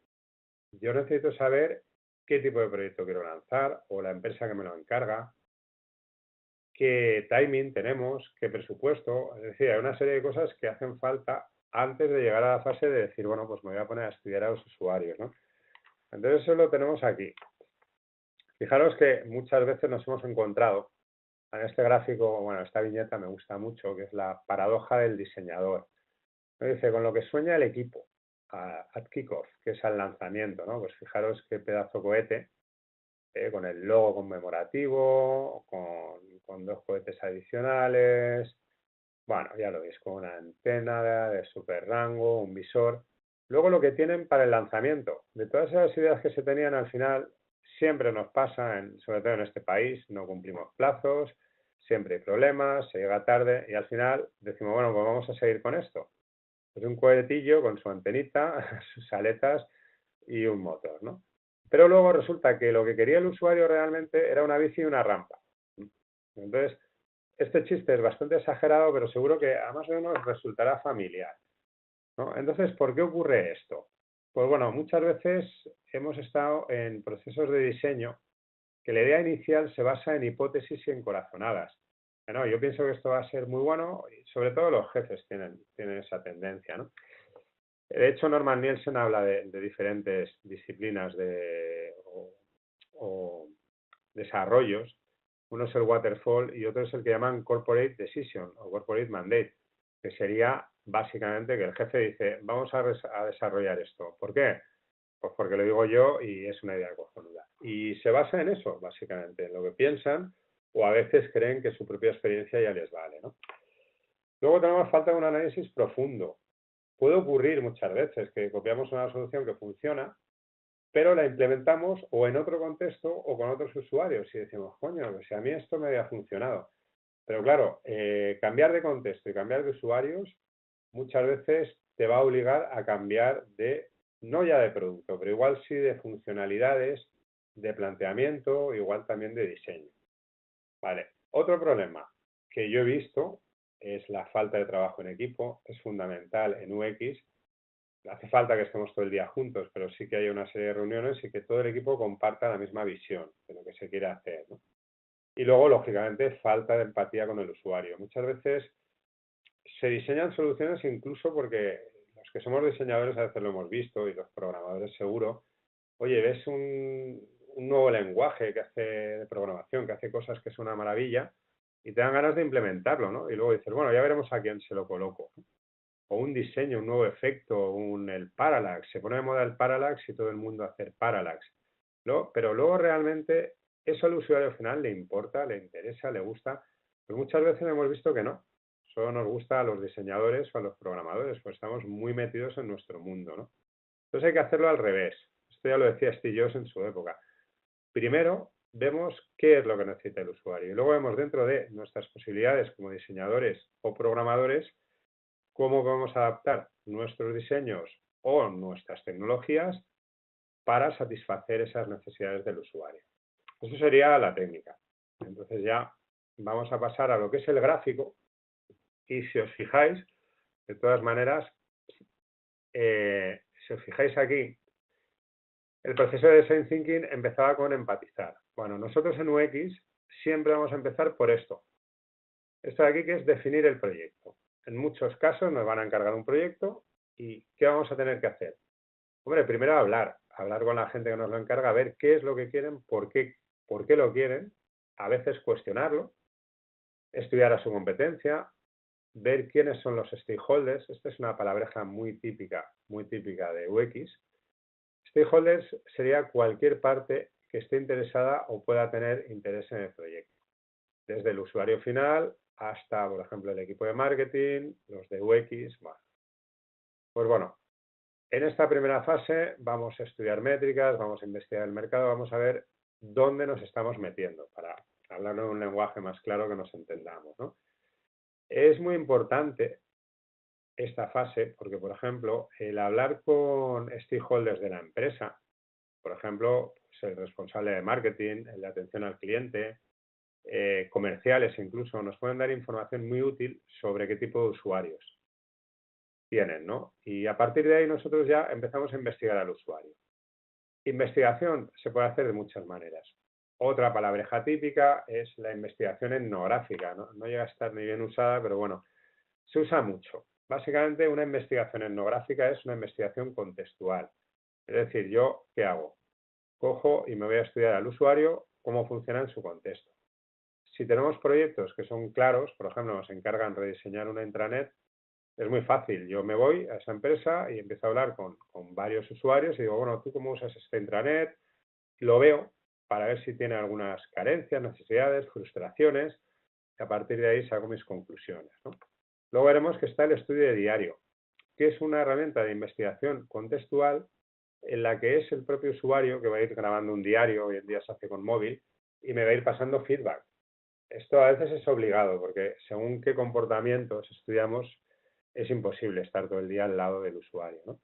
Yo necesito saber qué tipo de proyecto quiero lanzar o la empresa que me lo encarga, qué timing tenemos, qué presupuesto. Es decir, hay una serie de cosas que hacen falta antes de llegar a la fase de decir, bueno, pues me voy a poner a estudiar a los usuarios, ¿no? Entonces eso lo tenemos aquí. Fijaros que muchas veces nos hemos encontrado en este gráfico, bueno, esta viñeta me gusta mucho, que es la paradoja del diseñador. Dice, con lo que sueña el equipo at kickoff, que es al lanzamiento, ¿no? Pues fijaros qué pedazo cohete, con el logo conmemorativo, con 2 cohetes adicionales, bueno, ya lo veis, con una antena de super rango, un visor. Luego lo que tienen para el lanzamiento, de todas esas ideas que se tenían al final, siempre nos pasa, sobre todo en este país, no cumplimos plazos, siempre hay problemas, se llega tarde y al final decimos, bueno, pues vamos a seguir con esto. Pues un cohetillo con su antenita, sus aletas y un motor, ¿no? Pero luego resulta que lo que quería el usuario realmente era una bici y una rampa. Entonces, este chiste es bastante exagerado, pero seguro que a más o menos resultará familiar, ¿no? Entonces, ¿por qué ocurre esto? Pues bueno, muchas veces hemos estado en procesos de diseño que la idea inicial se basa en hipótesis y en corazonadas. Bueno, yo pienso que esto va a ser muy bueno y sobre todo los jefes tienen esa tendencia, ¿no? De hecho, Norman Nielsen habla de diferentes disciplinas o desarrollos. Uno es el waterfall y otro es el que llaman corporate decision o corporate mandate, que sería básicamente que el jefe dice, vamos a desarrollar esto. ¿Por qué? Pues porque lo digo yo y es una idea cojonuda. Y se basa en eso, básicamente, en lo que piensan o a veces creen que su propia experiencia ya les vale, ¿no? Luego tenemos falta de un análisis profundo. puede ocurrir muchas veces que copiamos una solución que funciona, pero la implementamos o en otro contexto o con otros usuarios y decimos, coño, pues si a mí esto me había funcionado. Pero claro, cambiar de contexto y cambiar de usuarios muchas veces te va a obligar a cambiar de, no ya de producto, pero igual sí de funcionalidades, de planteamiento, igual también de diseño. Vale, otro problema que yo he visto es la falta de trabajo en equipo, es fundamental en UX. Hace falta que estemos todo el día juntos, pero sí que hay una serie de reuniones y que todo el equipo comparta la misma visión de lo que se quiere hacer, ¿no? Y luego, lógicamente, falta de empatía con el usuario. Muchas veces se diseñan soluciones incluso porque los que somos diseñadores a veces lo hemos visto y los programadores seguro. Oye, ves un nuevo lenguaje que hace de programación, que hace cosas que es una maravilla y te dan ganas de implementarlo, ¿no? Y luego dices, bueno, ya veremos a quién se lo coloco, ¿no? O un diseño, un nuevo efecto, el parallax. Se pone de moda el parallax y todo el mundo hace parallax. ¿No? Pero luego realmente eso al usuario final le importa, le interesa, le gusta. Pues muchas veces hemos visto que no. Solo nos gusta a los diseñadores o a los programadores, pues estamos muy metidos en nuestro mundo, ¿no? Entonces hay que hacerlo al revés. Esto ya lo decía Steve Jobs en su época. Primero vemos qué es lo que necesita el usuario y luego vemos dentro de nuestras posibilidades como diseñadores o programadores cómo podemos adaptar nuestros diseños o nuestras tecnologías para satisfacer esas necesidades del usuario. Eso sería la técnica. Entonces ya vamos a pasar a lo que es el gráfico y si os fijáis, de todas maneras, si os fijáis aquí, el proceso de Design Thinking empezaba con empatizar. Bueno, nosotros en UX siempre vamos a empezar por esto. Esto de aquí que es definir el proyecto. En muchos casos nos van a encargar un proyecto y ¿qué vamos a tener que hacer? Hombre, primero hablar con la gente que nos lo encarga, ver qué es lo que quieren, por qué lo quieren, a veces cuestionarlo, estudiar a su competencia, ver quiénes son los stakeholders. Esta es una palabreja muy típica de UX. Stakeholders sería cualquier parte que esté interesada o pueda tener interés en el proyecto. Desde el usuario final hasta, por ejemplo, el equipo de marketing, los de UX. Bueno. Pues bueno, en esta primera fase vamos a estudiar métricas, vamos a investigar el mercado, vamos a ver dónde nos estamos metiendo para hablar en un lenguaje más claro que nos entendamos, ¿no? Es muy importante esta fase porque, por ejemplo, el hablar con stakeholders de la empresa, por ejemplo, pues el responsable de marketing, el de atención al cliente, comerciales incluso, nos pueden dar información muy útil sobre qué tipo de usuarios tienen, ¿no? Y a partir de ahí nosotros ya empezamos a investigar al usuario. Investigación se puede hacer de muchas maneras. Otra palabreja típica es la investigación etnográfica, ¿no? No llega a estar ni bien usada, pero bueno, se usa mucho. Básicamente una investigación etnográfica es una investigación contextual. Es decir, yo, ¿qué hago? Cojo y me voy a estudiar al usuario cómo funciona en su contexto. Si tenemos proyectos que son claros, por ejemplo, nos encargan rediseñar una intranet, es muy fácil. Yo me voy a esa empresa y empiezo a hablar con varios usuarios y digo, bueno, ¿tú cómo usas esta intranet? Lo veo para ver si tiene algunas carencias, necesidades, frustraciones y a partir de ahí saco mis conclusiones, ¿no? Luego veremos que está el estudio de diario, que es una herramienta de investigación contextual en la que es el propio usuario que va a ir grabando un diario, hoy en día se hace con móvil, y me va a ir pasando feedback. Esto a veces es obligado porque según qué comportamientos estudiamos es imposible estar todo el día al lado del usuario, ¿no?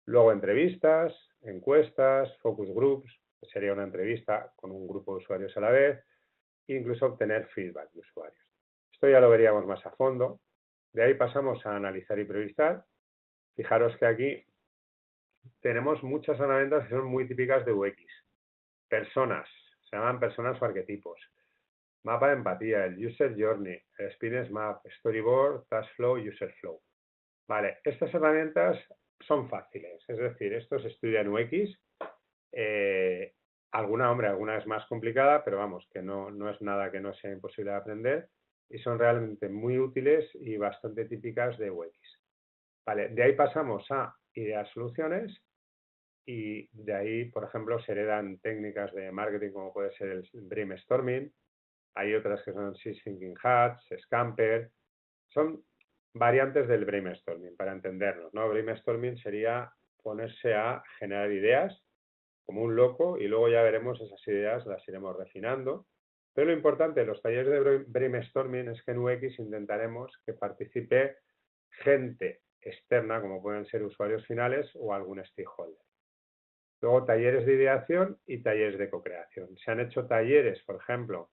Luego entrevistas, encuestas, focus groups, que sería una entrevista con un grupo de usuarios a la vez, e incluso obtener feedback de usuarios. Esto ya lo veríamos más a fondo. De ahí pasamos a analizar y priorizar. Fijaros que aquí tenemos muchas herramientas que son muy típicas de UX. Personas, se llaman personas o arquetipos. Mapa de empatía, el User Journey, el Experience Map, Storyboard, Task Flow, User Flow. Vale, estas herramientas son fáciles, es decir, esto se estudia en UX. Alguna es más complicada, pero vamos, que no es nada que no sea imposible de aprender y son realmente muy útiles y bastante típicas de UX. Vale, de ahí pasamos a ideas soluciones y de ahí, por ejemplo, se heredan técnicas de marketing como puede ser el brainstorming. Hay otras que son Six Thinking Hats, Scamper. Son variantes del brainstorming, para entendernos, ¿no? Brainstorming sería ponerse a generar ideas como un loco y luego ya veremos esas ideas, las iremos refinando. Pero lo importante de los talleres de brainstorming es que en UX intentaremos que participe gente externa, como pueden ser usuarios finales o algún stakeholder. Luego talleres de ideación y talleres de co-creación. Se han hecho talleres, por ejemplo,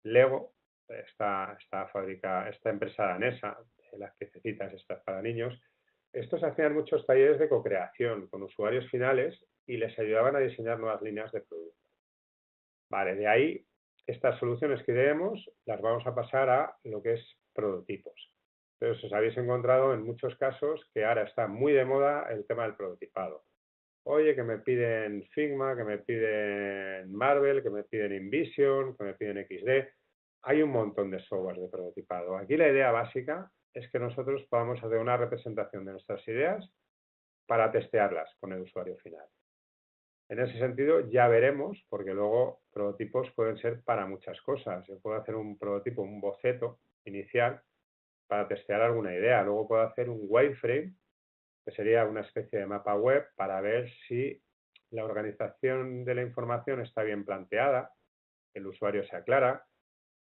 Lego, esta empresa danesa, las piececitas estas para niños, estos hacían muchos talleres de co-creación con usuarios finales y les ayudaban a diseñar nuevas líneas de producto. Vale, de ahí estas soluciones que ideemos las vamos a pasar a lo que es prototipos. Entonces os habéis encontrado en muchos casos que ahora está muy de moda el tema del prototipado. Oye, que me piden Figma, que me piden Marvel, que me piden InVision, que me piden XD. Hay un montón de software de prototipado. Aquí la idea básica es que nosotros podamos hacer una representación de nuestras ideas para testearlas con el usuario final. En ese sentido ya veremos, porque luego prototipos pueden ser para muchas cosas. Yo puedo hacer un prototipo, un boceto inicial para testear alguna idea. Luego puedo hacer un wireframe, que sería una especie de mapa web para ver si la organización de la información está bien planteada, el usuario se aclara.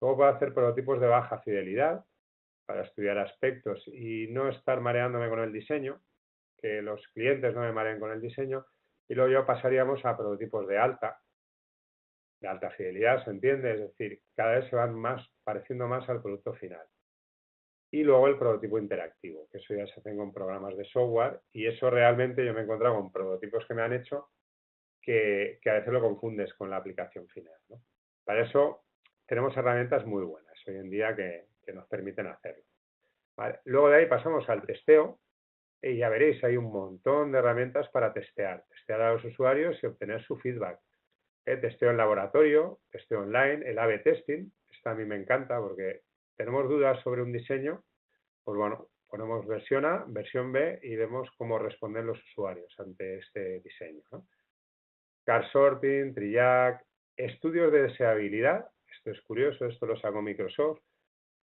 Luego puedo hacer prototipos de baja fidelidad para estudiar aspectos y no estar mareándome con el diseño, que los clientes no me mareen con el diseño. Y luego ya pasaríamos a prototipos de alta fidelidad, ¿se entiende? Es decir, cada vez se van pareciendo más al producto final. Y luego el prototipo interactivo, que eso ya se hace con programas de software y eso realmente yo me he encontrado con prototipos que me han hecho que a veces lo confundes con la aplicación final, ¿no? Para eso tenemos herramientas muy buenas hoy en día que nos permiten hacerlo. ¿Vale? Luego de ahí pasamos al testeo y ya veréis, hay un montón de herramientas para testear a los usuarios y obtener su feedback. Testeo en laboratorio, testeo online, el A/B testing, esto a mí me encanta porque tenemos dudas sobre un diseño, pues bueno, ponemos versión A, versión B y vemos cómo responden los usuarios ante este diseño, ¿no? Car sorting, Triac, estudios de deseabilidad, esto es curioso, esto lo sacó Microsoft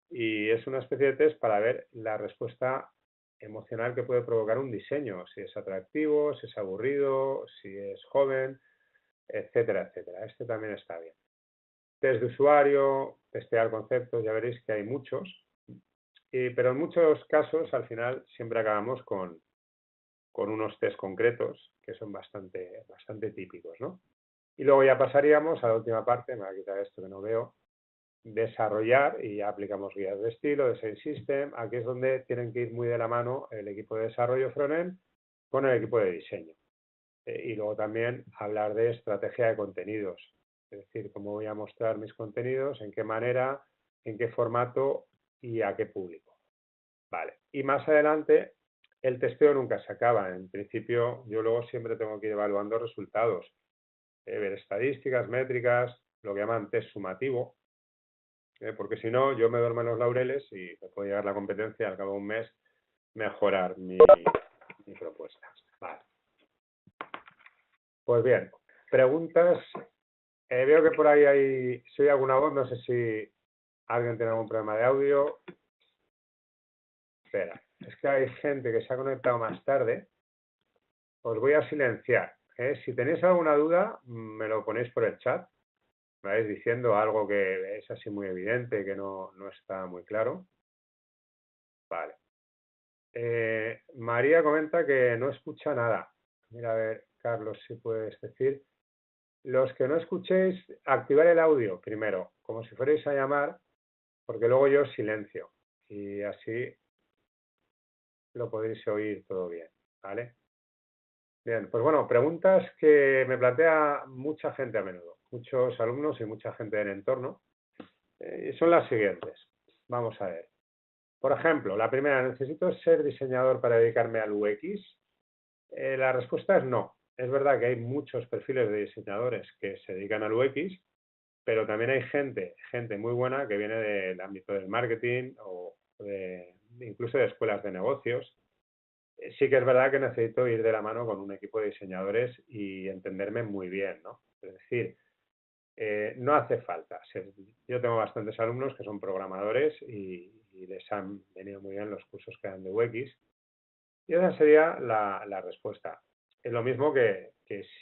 y es una especie de test para ver la respuesta emocional que puede provocar un diseño, si es atractivo, si es aburrido, si es joven, etcétera, etcétera. Este también está bien. Test de usuario, testear conceptos, ya veréis que hay muchos, pero en muchos casos al final siempre acabamos con unos test concretos que son bastante típicos, ¿no? Y luego ya pasaríamos a la última parte, me voy a quitar esto que no veo, desarrollar y ya aplicamos guías de estilo, design system, aquí es donde tienen que ir muy de la mano el equipo de desarrollo frontend con el equipo de diseño. Y luego también hablar de estrategia de contenidos, es decir, cómo voy a mostrar mis contenidos, en qué manera, en qué formato y a qué público. Vale. Y más adelante, el testeo nunca se acaba. En principio, yo luego siempre tengo que ir evaluando resultados, ver estadísticas, métricas, lo que llaman test sumativo, porque si no, yo me duermo en los laureles y me puede llegar la competencia al cabo de un mes mejorar mi propuesta. Vale. Pues bien, preguntas. Veo que por ahí si oye alguna voz, no sé si alguien tiene algún problema de audio. Espera, es que hay gente que se ha conectado más tarde. Os voy a silenciar. Si tenéis alguna duda, me lo ponéis por el chat. Me vais diciendo algo que es así muy evidente, que no está muy claro. Vale. María comenta que no escucha nada. Mira, a ver, Carlos, si puedes decir. Los que no escuchéis, activar el audio primero, como si fuerais a llamar, porque luego yo silencio y así lo podéis oír todo bien, ¿vale? Bien, pues bueno, preguntas que me plantea mucha gente a menudo, muchos alumnos y mucha gente del entorno, y son las siguientes. Vamos a ver. Por ejemplo, la primera, ¿necesito ser diseñador para dedicarme al UX? La respuesta es no. Es verdad que hay muchos perfiles de diseñadores que se dedican al UX, pero también hay gente muy buena que viene del ámbito del marketing o incluso de escuelas de negocios. Sí que es verdad que necesito ir de la mano con un equipo de diseñadores y entenderme muy bien, ¿no? Es decir, no hace falta. Yo tengo bastantes alumnos que son programadores y y les han venido muy bien los cursos que dan de UX. Y esa sería la respuesta. Es lo mismo que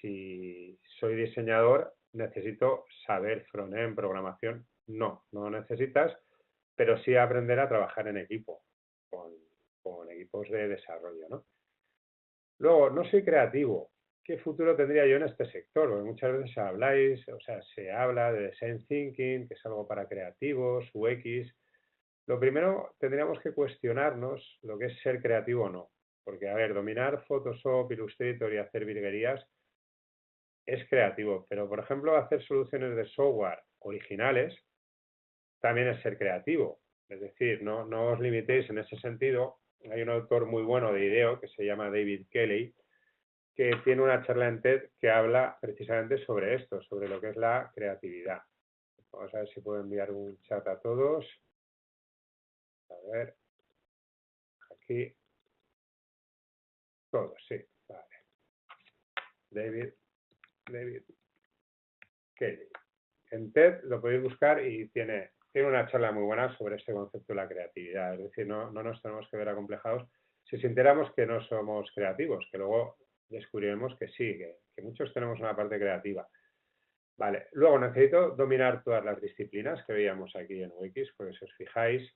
si soy diseñador, necesito saber front-end, programación. No necesitas, pero sí aprender a trabajar en equipo, con equipos de desarrollo, ¿no? Luego, no soy creativo. ¿Qué futuro tendría yo en este sector? Porque muchas veces se habla de design thinking, que es algo para creativos, UX. Lo primero, tendríamos que cuestionarnos lo que es ser creativo o no. Porque, a ver, dominar Photoshop, Illustrator y hacer virguerías es creativo. Pero, por ejemplo, hacer soluciones de software originales también es ser creativo. Es decir, no os limitéis en ese sentido. Hay un autor muy bueno de IDEO que se llama David Kelley, que tiene una charla en TED que habla precisamente sobre esto, sobre lo que es la creatividad. Vamos a ver si puedo enviar un chat a todos. A ver, aquí. Todos, sí. Vale. David Kelley. En TED lo podéis buscar y tiene una charla muy buena sobre este concepto de la creatividad. Es decir, no nos tenemos que ver acomplejados si sintiéramos que no somos creativos, que luego descubriremos que sí, que muchos tenemos una parte creativa. Vale, luego necesito dominar todas las disciplinas que veíamos aquí en UX, porque si os fijáis,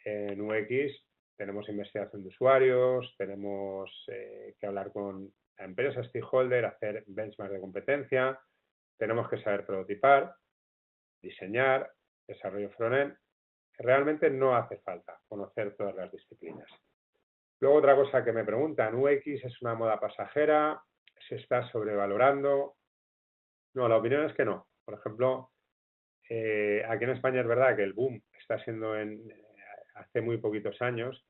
en UX tenemos investigación de usuarios, tenemos que hablar con la empresa, stakeholder, hacer benchmark de competencia, tenemos que saber prototipar, diseñar, desarrollo frontend. Realmente no hace falta conocer todas las disciplinas. Luego otra cosa que me preguntan, ¿UX es una moda pasajera? ¿Se está sobrevalorando? No, la opinión es que no. Por ejemplo, aquí en España es verdad que el boom está siendo hace muy poquitos años,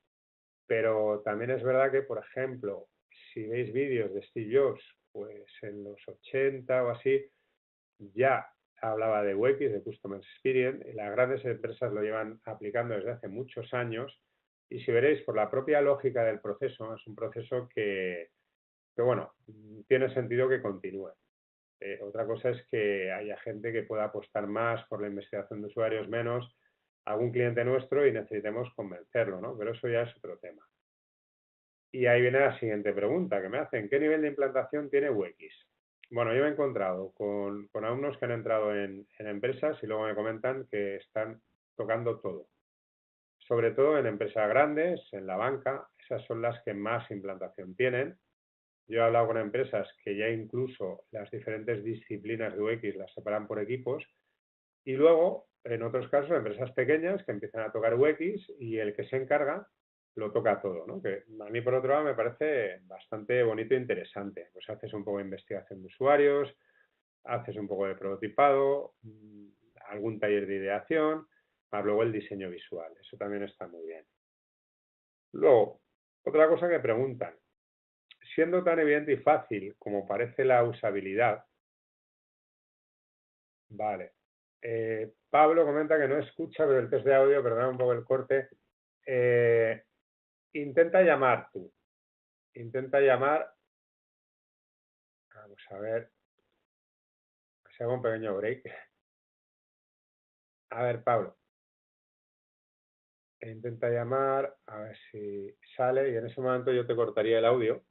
pero también es verdad que, por ejemplo, si veis vídeos de Steve Jobs, pues en los 80 o así, ya hablaba de UX, de Customer Experience, y las grandes empresas lo llevan aplicando desde hace muchos años, y si veréis, por la propia lógica del proceso, es un proceso que bueno, tiene sentido que continúe. Otra cosa es que haya gente que pueda apostar más por la investigación de usuarios, menos algún cliente nuestro y necesitemos convencerlo, ¿no? Pero eso ya es otro tema. Y ahí viene la siguiente pregunta que me hacen. ¿Qué nivel de implantación tiene UX? Bueno, yo me he encontrado con alumnos que han entrado en empresas y luego me comentan que están tocando todo. Sobre todo en empresas grandes, en la banca, esas son las que más implantación tienen. Yo he hablado con empresas que ya incluso las diferentes disciplinas de UX las separan por equipos y luego, en otros casos, empresas pequeñas que empiezan a tocar UX y el que se encarga lo toca todo, ¿no? Que a mí, por otro lado, me parece bastante bonito e interesante. Pues haces un poco de investigación de usuarios, haces un poco de prototipado, algún taller de ideación, más luego el diseño visual. Eso también está muy bien. Luego, otra cosa que preguntan. Siendo tan evidente y fácil como parece la usabilidad, vale. Pablo comenta que no escucha, pero el test de audio, perdona un poco el corte. Intenta llamar tú. Intenta llamar. Vamos a ver. Se haga un pequeño break. A ver, Pablo. Intenta llamar, a ver si sale y en ese momento yo te cortaría el audio,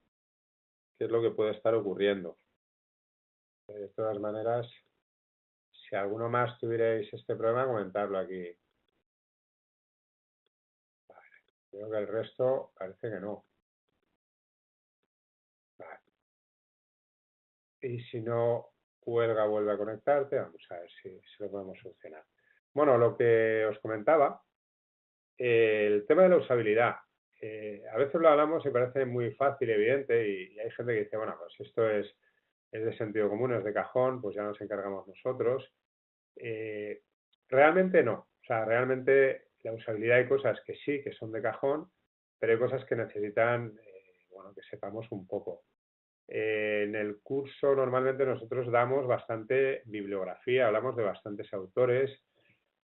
que es lo que puede estar ocurriendo. De todas maneras, si alguno más tuvierais este problema, comentarlo aquí. Vale. Creo que el resto parece que no. Vale. Y si no cuelga, vuelve a conectarte, vamos a ver si lo podemos solucionar. Bueno, lo que os comentaba, el tema de la usabilidad. A veces lo hablamos y parece muy fácil, evidente, y hay gente que dice, bueno, pues esto es de sentido común, es de cajón, pues ya nos encargamos nosotros. Realmente no. O sea, realmente la usabilidad hay cosas que sí, que son de cajón, pero hay cosas que necesitan, bueno, que sepamos un poco. En el curso normalmente nosotros damos bastante bibliografía, hablamos de bastantes autores,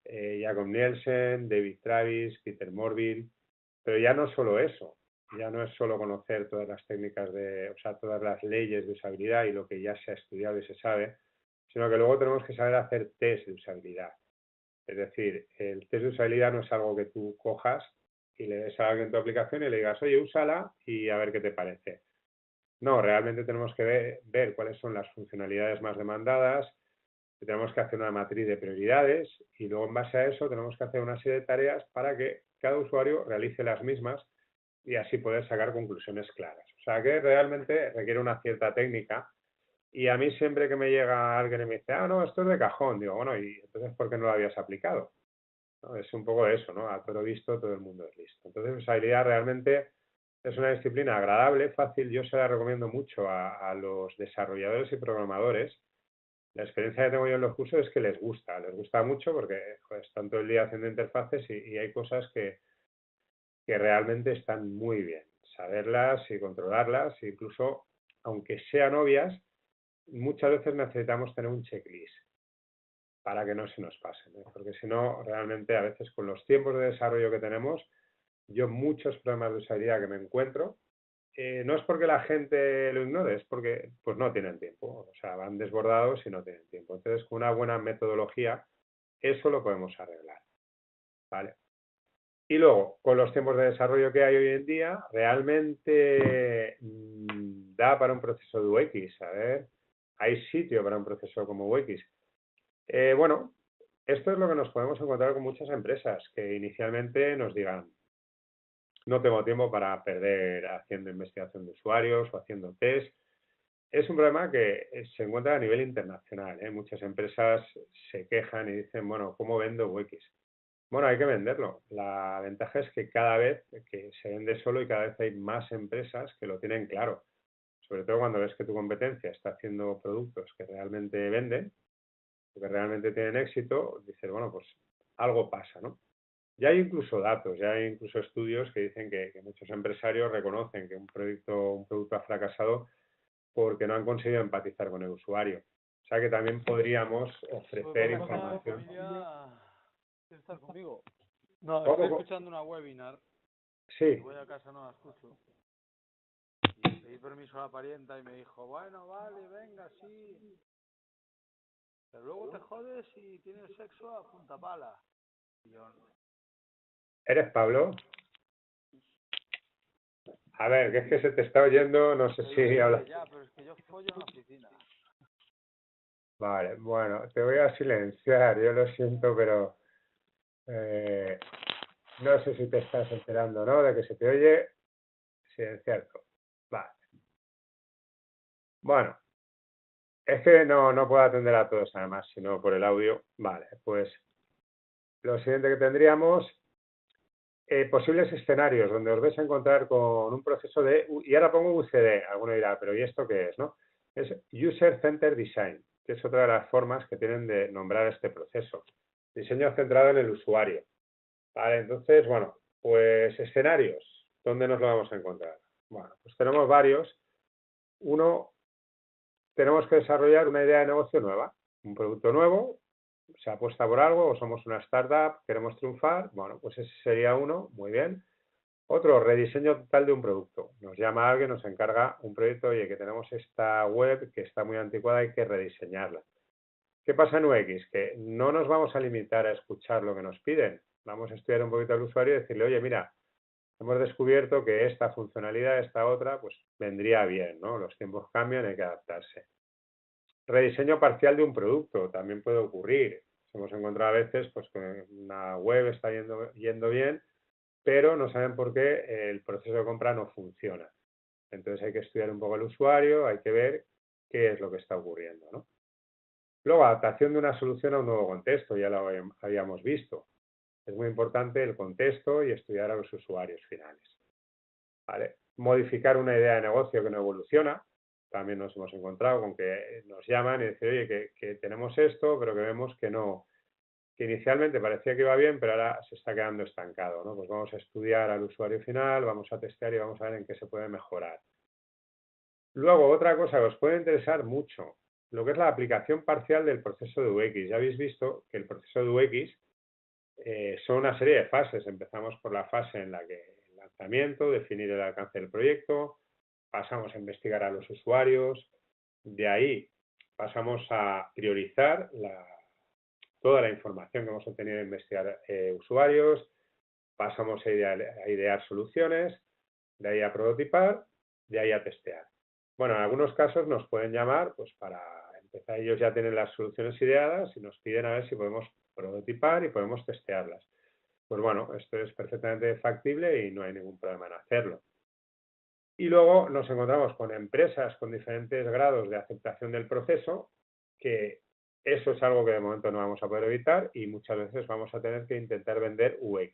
Jakob Nielsen, David Travis, Peter Morville, pero ya no solo eso, ya no es solo conocer todas las técnicas todas las leyes de usabilidad y lo que ya se ha estudiado y se sabe, sino que luego tenemos que saber hacer test de usabilidad. Es decir, el test de usabilidad no es algo que tú cojas y le des a alguien tu aplicación y le digas, oye, úsala y a ver qué te parece. No, realmente tenemos que ver cuáles son las funcionalidades más demandadas, tenemos que hacer una matriz de prioridades y luego en base a eso tenemos que hacer una serie de tareas para que cada usuario realice las mismas y así poder sacar conclusiones claras. O sea que realmente requiere una cierta técnica y a mí siempre que me llega alguien y me dice, no, esto es de cajón, digo, bueno, ¿y entonces por qué no lo habías aplicado? ¿No? Es un poco eso, ¿no? A todo visto, todo el mundo es listo. Entonces, usabilidad realmente es una disciplina agradable, fácil. Yo se la recomiendo mucho a los desarrolladores y programadores. La experiencia que tengo yo en los cursos es que les gusta mucho porque joder, están todo el día haciendo interfaces y hay cosas que realmente están muy bien. Saberlas y controlarlas, incluso aunque sean obvias, muchas veces necesitamos tener un checklist para que no se nos pasen, ¿eh? Porque si no, realmente a veces con los tiempos de desarrollo que tenemos, yo muchos problemas de usabilidad que me encuentro, no es porque la gente lo ignore, es porque pues no tienen tiempo, o sea, van desbordados y no tienen tiempo. Entonces, con una buena metodología, eso lo podemos arreglar, ¿vale? Y luego, con los tiempos de desarrollo que hay hoy en día, realmente da para un proceso de UX, a ver, hay sitio para un proceso como UX. Bueno, esto es lo que nos podemos encontrar con muchas empresas que inicialmente nos digan, no tengo tiempo para perder haciendo investigación de usuarios o haciendo test. Es un problema que se encuentra a nivel internacional, ¿eh? Muchas empresas se quejan y dicen, bueno, ¿cómo vendo UX? Bueno, hay que venderlo. La ventaja es que cada vez que se vende solo y cada vez hay más empresas que lo tienen claro. Sobre todo cuando ves que tu competencia está haciendo productos que realmente venden, que realmente tienen éxito, dices, bueno, pues algo pasa, ¿no? Ya hay incluso datos, ya hay incluso estudios que dicen que muchos empresarios reconocen que un producto ha fracasado porque no han conseguido empatizar con el usuario. O sea que también podríamos ofrecer información. ¿Quieres estar conmigo? No, ¿Cómo? estoy escuchando una webinar. Sí. Y voy a casa, no la escucho. Y pedí permiso a la parienta y me dijo, bueno, vale, venga, sí. Pero luego te jodes y tienes sexo a punta pala. Y yo, ¿Eres Pablo? A ver, que es que se te está oyendo, no sé si hablas. Ya, pero es que yo follo en la oficina. Vale, bueno, te voy a silenciar, yo lo siento, pero no sé si te estás enterando, ¿no? De que se te oye silenciarlo. Vale. Bueno, es que no puedo atender a todos además, sino por el audio. Vale, pues lo siguiente que tendríamos, posibles escenarios donde os vais a encontrar con un proceso de, y ahora pongo UCD, alguno dirá, pero ¿y esto qué es, no? Es User Centered Design, que es otra de las formas que tienen de nombrar este proceso. Diseño centrado en el usuario. Vale, entonces, bueno, pues escenarios, ¿dónde nos lo vamos a encontrar? Bueno, pues tenemos varios. Uno, tenemos que desarrollar una idea de negocio nueva, un producto nuevo, se apuesta por algo o somos una startup, queremos triunfar, bueno, pues ese sería uno, muy bien. Otro, rediseño total de un producto. Nos llama alguien, nos encarga un proyecto, oye, que tenemos esta web que está muy anticuada, hay que rediseñarla. ¿Qué pasa en UX? Que no nos vamos a limitar a escuchar lo que nos piden. Vamos a estudiar un poquito al usuario y decirle, oye, mira, hemos descubierto que esta funcionalidad, esta otra, pues vendría bien, ¿no? Los tiempos cambian, hay que adaptarse. Rediseño parcial de un producto, también puede ocurrir. Hemos encontrado a veces pues, que una web está yendo bien, pero no saben por qué el proceso de compra no funciona. Entonces hay que estudiar un poco el usuario, hay que ver qué es lo que está ocurriendo, ¿no? Luego, adaptación de una solución a un nuevo contexto, ya lo habíamos visto. Es muy importante el contexto y estudiar a los usuarios finales. ¿Vale? Modificar una idea de negocio que no evoluciona. También nos hemos encontrado con que nos llaman y dicen, oye, que tenemos esto, pero que vemos que no, que inicialmente parecía que iba bien, pero ahora se está quedando estancado, ¿no? Pues vamos a estudiar al usuario final, vamos a testear y vamos a ver en qué se puede mejorar. Luego, otra cosa que os puede interesar mucho, lo que es la aplicación parcial del proceso de UX. Ya habéis visto que el proceso de UX son una serie de fases. Empezamos por la fase en la que el lanzamiento, definir el alcance del proyecto, pasamos a investigar a los usuarios, de ahí pasamos a priorizar toda la información que hemos obtenido de investigar usuarios, pasamos a idear soluciones, de ahí a prototipar, de ahí a testear. Bueno, en algunos casos nos pueden llamar pues para empezar, ellos ya tienen las soluciones ideadas y nos piden a ver si podemos prototipar y podemos testearlas. Pues bueno, esto es perfectamente factible y no hay ningún problema en hacerlo. Y luego nos encontramos con empresas con diferentes grados de aceptación del proceso, que eso es algo que de momento no vamos a poder evitar y muchas veces vamos a tener que intentar vender UX.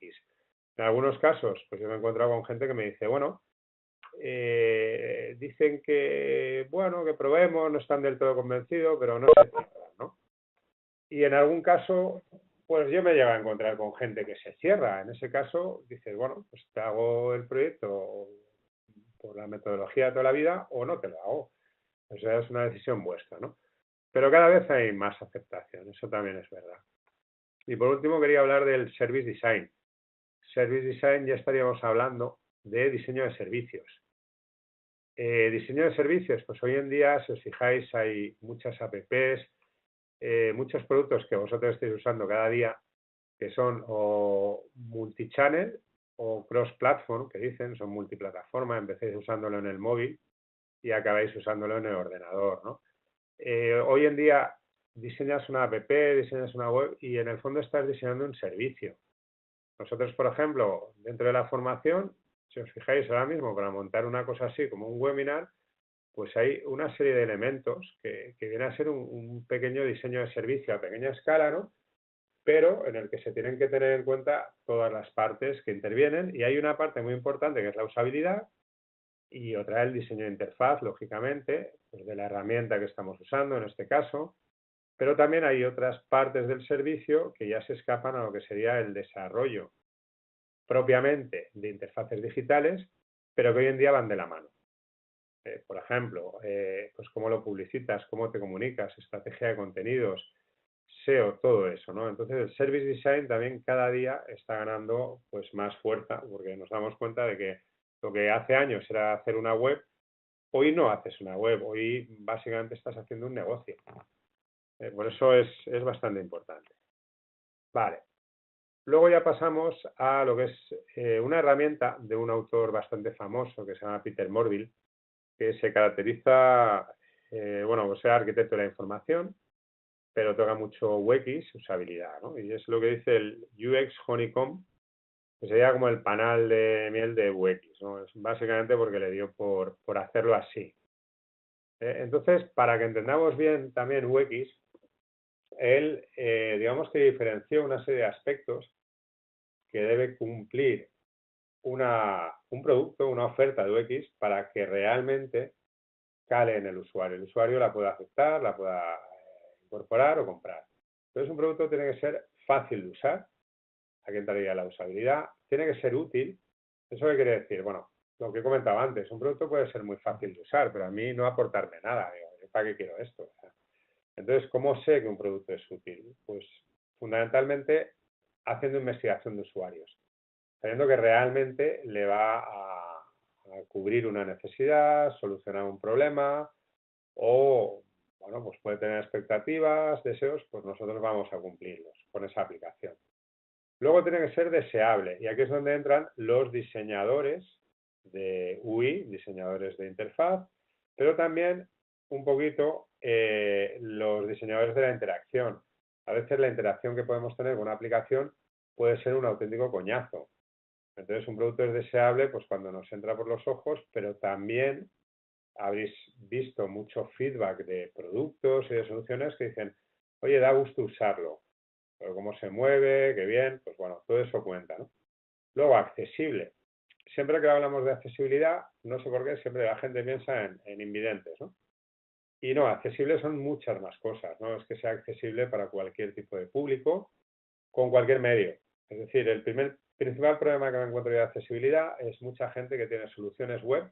En algunos casos, pues yo me he encontrado con gente que me dice, bueno, dicen que, bueno, que probemos, no están del todo convencidos, pero no se cierran, ¿no? Y en algún caso, pues yo me llego a encontrar con gente que se cierra. En ese caso, dices, bueno, pues te hago el proyecto por la metodología de toda la vida o no te lo hago. O sea, es una decisión vuestra, ¿no? Pero cada vez hay más aceptación, eso también es verdad. Y por último quería hablar del Service Design. Service Design ya estaríamos hablando de diseño de servicios. Diseño de servicios, pues hoy en día, si os fijáis, hay muchas apps, muchos productos que vosotros estáis usando cada día, que son o multichannel o cross-platform, que dicen, son multiplataforma, empecéis usándolo en el móvil y acabáis usándolo en el ordenador, ¿no? Hoy en día diseñas una app, diseñas una web y en el fondo estás diseñando un servicio. Nosotros, por ejemplo, dentro de la formación, si os fijáis ahora mismo, para montar una cosa así como un webinar, pues hay una serie de elementos que viene a ser un pequeño diseño de servicio a pequeña escala, ¿no? Pero en el que se tienen que tener en cuenta todas las partes que intervienen y hay una parte muy importante que es la usabilidad y otra el diseño de interfaz, lógicamente, pues de la herramienta que estamos usando en este caso, pero también hay otras partes del servicio que ya se escapan a lo que sería el desarrollo propiamente de interfaces digitales, pero que hoy en día van de la mano. Por ejemplo, pues cómo lo publicitas, cómo te comunicas, estrategia de contenidos, SEO, todo eso, ¿no? Entonces el Service Design también cada día está ganando pues más fuerza porque nos damos cuenta de que lo que hace años era hacer una web, hoy no haces una web, hoy básicamente estás haciendo un negocio. Por eso es bastante importante. Vale. Luego ya pasamos a lo que es una herramienta de un autor bastante famoso que se llama Peter Morville, que se caracteriza, bueno, pues sea arquitecto de la información, pero toca mucho UX, usabilidad, ¿no? Y es lo que dice el UX Honeycomb, que sería como el panal de miel de UX, ¿no? Es básicamente porque le dio por hacerlo así. Entonces, para que entendamos bien también UX, él, digamos que diferenció una serie de aspectos que debe cumplir un producto, una oferta de UX para que realmente cale en el usuario. El usuario la pueda aceptar, la pueda incorporar o comprar. Entonces, un producto tiene que ser fácil de usar. Aquí entraría la usabilidad. Tiene que ser útil. ¿Eso qué quiere decir? Bueno, lo que he comentado antes, un producto puede ser muy fácil de usar, pero a mí no aportarme nada. Digo, ¿para qué quiero esto? Entonces, ¿cómo sé que un producto es útil? Pues fundamentalmente haciendo investigación de usuarios, sabiendo que realmente le va a cubrir una necesidad, solucionar un problema o, bueno, pues puede tener expectativas, deseos, pues nosotros vamos a cumplirlos con esa aplicación. Luego tiene que ser deseable y aquí es donde entran los diseñadores de UI, diseñadores de interfaz, pero también un poquito los diseñadores de la interacción. A veces la interacción que podemos tener con una aplicación puede ser un auténtico coñazo. Entonces un producto es deseable pues cuando nos entra por los ojos, pero también habréis visto mucho feedback de productos y de soluciones que dicen, oye, da gusto usarlo, pero cómo se mueve, qué bien, pues bueno, todo eso cuenta, ¿no? Luego, accesible. Siempre que hablamos de accesibilidad, no sé por qué, siempre la gente piensa en invidentes, ¿no? Y no, accesible son muchas más cosas, ¿no? Es que sea accesible para cualquier tipo de público, con cualquier medio. Es decir, el principal problema que me encuentro de accesibilidad es mucha gente que tiene soluciones web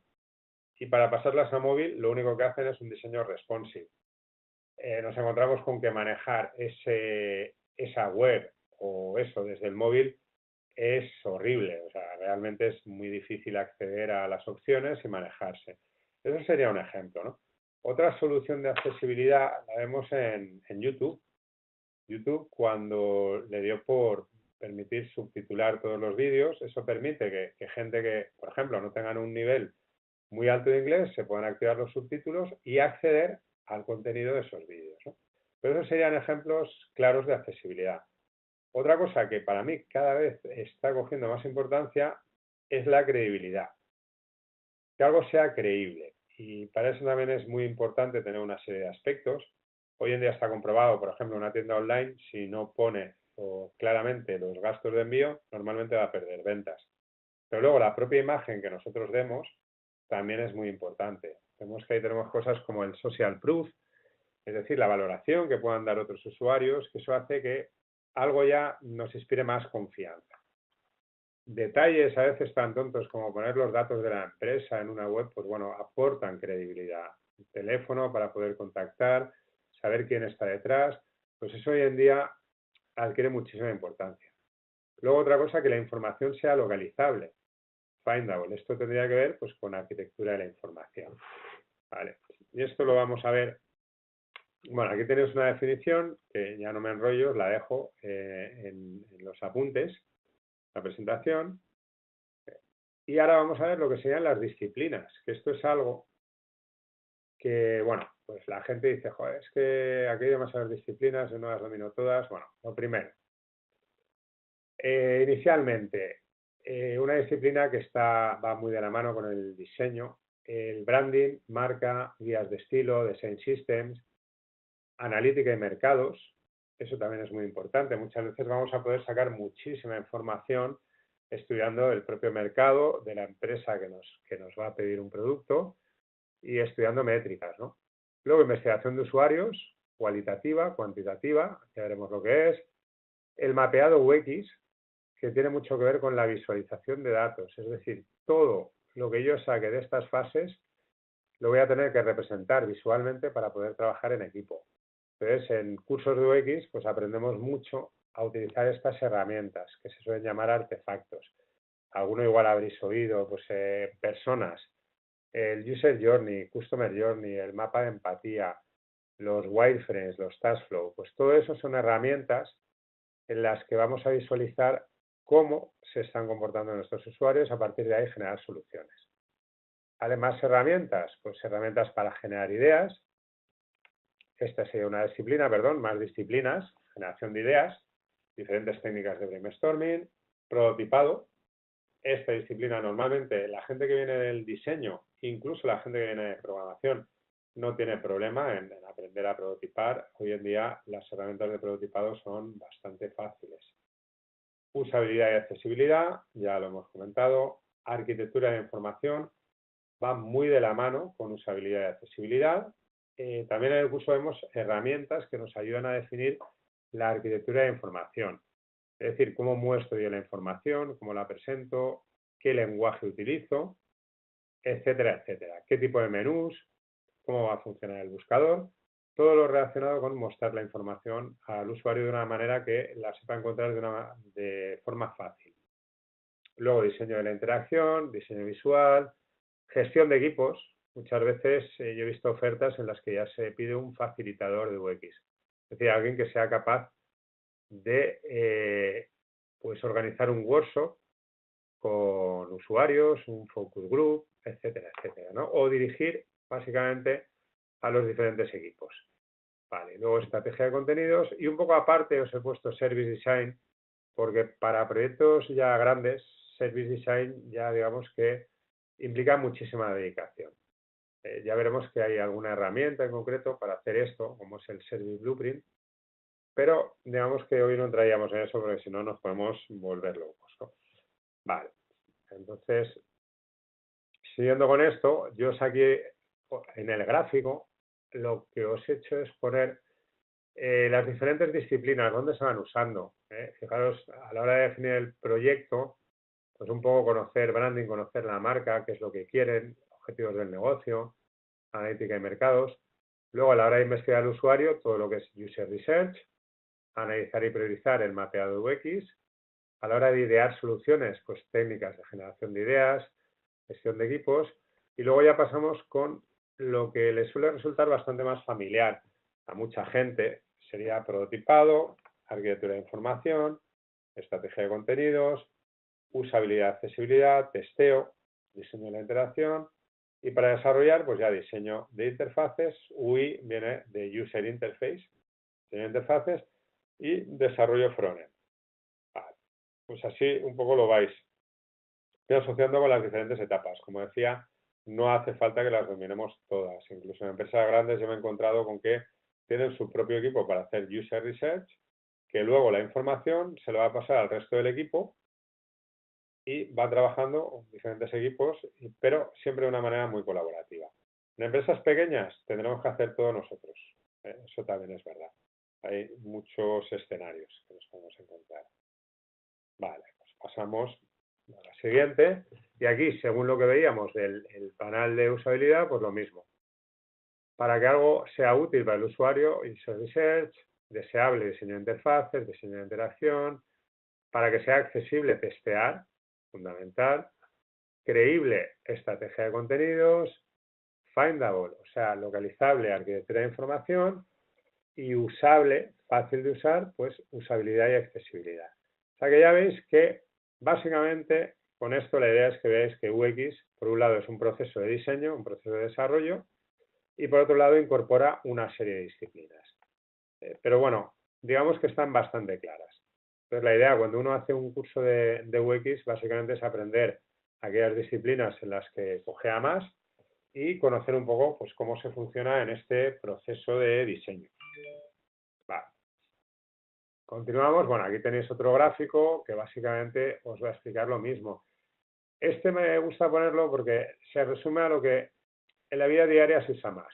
y para pasarlas a móvil lo único que hacen es un diseño responsive. Nos encontramos con que manejar esa web o eso desde el móvil es horrible, o sea, realmente es muy difícil acceder a las opciones y manejarse. Eso sería un ejemplo, ¿no? Otra solución de accesibilidad la vemos en YouTube. YouTube cuando le dio por permitir subtitular todos los vídeos. Eso permite que gente que, por ejemplo, no tengan un nivel muy alto de inglés, se puedan activar los subtítulos y acceder al contenido de esos vídeos, ¿no? Pero esos serían ejemplos claros de accesibilidad. Otra cosa que para mí cada vez está cogiendo más importancia es la credibilidad. Que algo sea creíble. Y para eso también es muy importante tener una serie de aspectos. Hoy en día está comprobado, por ejemplo, una tienda online, si no pone claramente los gastos de envío, normalmente va a perder ventas. Pero luego la propia imagen que nosotros demos también es muy importante. Vemos que ahí tenemos cosas como el social proof, es decir, la valoración que puedan dar otros usuarios, que eso hace que algo ya nos inspire más confianza. Detalles a veces tan tontos como poner los datos de la empresa en una web, pues bueno, aportan credibilidad. El teléfono para poder contactar, saber quién está detrás, pues eso hoy en día adquiere muchísima importancia. Luego otra cosa, que la información sea localizable, findable. Esto tendría que ver pues con la arquitectura de la información. Vale. Y esto lo vamos a ver. Bueno, aquí tenéis una definición que ya no me enrollo, os la dejo en los apuntes, la presentación. Y ahora vamos a ver lo que serían las disciplinas, que esto es algo que, bueno, pues la gente dice, joder, es que aquí hay demasiadas disciplinas, yo no las domino todas. Bueno, lo primero, inicialmente, una disciplina que va muy de la mano con el diseño, el branding, marca, guías de estilo, design systems, analítica y mercados. Eso también es muy importante. Muchas veces vamos a poder sacar muchísima información estudiando el propio mercado de la empresa que nos va a pedir un producto y estudiando métricas, ¿no? Luego, investigación de usuarios, cualitativa, cuantitativa, ya veremos lo que es. El mapeado UX, que tiene mucho que ver con la visualización de datos, es decir, todo lo que yo saque de estas fases lo voy a tener que representar visualmente para poder trabajar en equipo. Entonces, en cursos de UX, pues aprendemos mucho a utilizar estas herramientas, que se suelen llamar artefactos. Alguno igual habréis oído, pues personas, el User Journey, Customer Journey, el mapa de empatía, los wireframes, los task flow, pues todo eso son herramientas en las que vamos a visualizar cómo se están comportando nuestros usuarios, a partir de ahí generar soluciones. Además, herramientas, pues herramientas para generar ideas. Esta sería una disciplina, perdón, más disciplinas, generación de ideas, diferentes técnicas de brainstorming, prototipado. Esta disciplina normalmente la gente que viene del diseño, incluso la gente que viene de programación, no tiene problema en aprender a prototipar. Hoy en día las herramientas de prototipado son bastante fáciles. Usabilidad y accesibilidad, ya lo hemos comentado. Arquitectura de información, va muy de la mano con usabilidad y accesibilidad. También en el curso vemos herramientas que nos ayudan a definir la arquitectura de información. Es decir, cómo muestro yo la información, cómo la presento, qué lenguaje utilizo, etcétera, etcétera. Qué tipo de menús, cómo va a funcionar el buscador. Todo lo relacionado con mostrar la información al usuario de una manera que la sepa encontrar de forma fácil. Luego, diseño de la interacción, diseño visual, gestión de equipos. Muchas veces yo he visto ofertas en las que ya se pide un facilitador de UX. Es decir, alguien que sea capaz de pues organizar un workshop con usuarios, un focus group, etcétera, etcétera, ¿no? O dirigir básicamente a los diferentes equipos. Vale, luego estrategia de contenidos y un poco aparte os he puesto service design, porque para proyectos ya grandes, service design ya digamos que implica muchísima dedicación. Ya veremos que hay alguna herramienta en concreto para hacer esto, como es el Service Blueprint, pero digamos que hoy no entraríamos en eso porque si no nos podemos volver locos, ¿no? Vale, entonces, siguiendo con esto, yo os aquí en el gráfico lo que os he hecho es poner las diferentes disciplinas, dónde se van usando. Fijaros, a la hora de definir el proyecto, pues un poco conocer branding, conocer la marca, qué es lo que quieren, objetivos del negocio, analítica y mercados. Luego, a la hora de investigar al usuario, todo lo que es user research, analizar y priorizar el mapeado UX. A la hora de idear soluciones, pues técnicas de generación de ideas, gestión de equipos. Y luego ya pasamos con lo que les suele resultar bastante más familiar a mucha gente, sería prototipado, arquitectura de información, estrategia de contenidos, usabilidad, accesibilidad, testeo, diseño de la interacción y para desarrollar, pues ya diseño de interfaces. UI viene de User Interface, diseño de interfaces y desarrollo frontend. Vale. Pues así un poco lo vais asociando con las diferentes etapas. Como decía, no hace falta que las dominemos todas. Incluso en empresas grandes yo me he encontrado con que tienen su propio equipo para hacer user research, que luego la información se lo va a pasar al resto del equipo y va trabajando diferentes equipos, pero siempre de una manera muy colaborativa. En empresas pequeñas tendremos que hacer todo nosotros. Eso también es verdad. Hay muchos escenarios que nos podemos encontrar. Vale, pues pasamos a la siguiente. Y aquí, según lo que veíamos del panel de usabilidad, pues lo mismo. Para que algo sea útil para el usuario, user research, deseable diseño de interfaces, diseño de interacción, para que sea accesible testear, fundamental, creíble estrategia de contenidos, findable, o sea, localizable arquitectura de información y usable, fácil de usar, pues usabilidad y accesibilidad. O sea que ya veis que básicamente con esto la idea es que veáis que UX, por un lado, es un proceso de diseño, un proceso de desarrollo, y por otro lado incorpora una serie de disciplinas. Pero bueno, digamos que están bastante claras. Entonces la idea cuando uno hace un curso de UX básicamente es aprender aquellas disciplinas en las que cojea más y conocer un poco pues, cómo se funciona en este proceso de diseño. Vale. Continuamos. Bueno, aquí tenéis otro gráfico que básicamente os va a explicar lo mismo. Este me gusta ponerlo porque se resume a lo que en la vida diaria se usa más.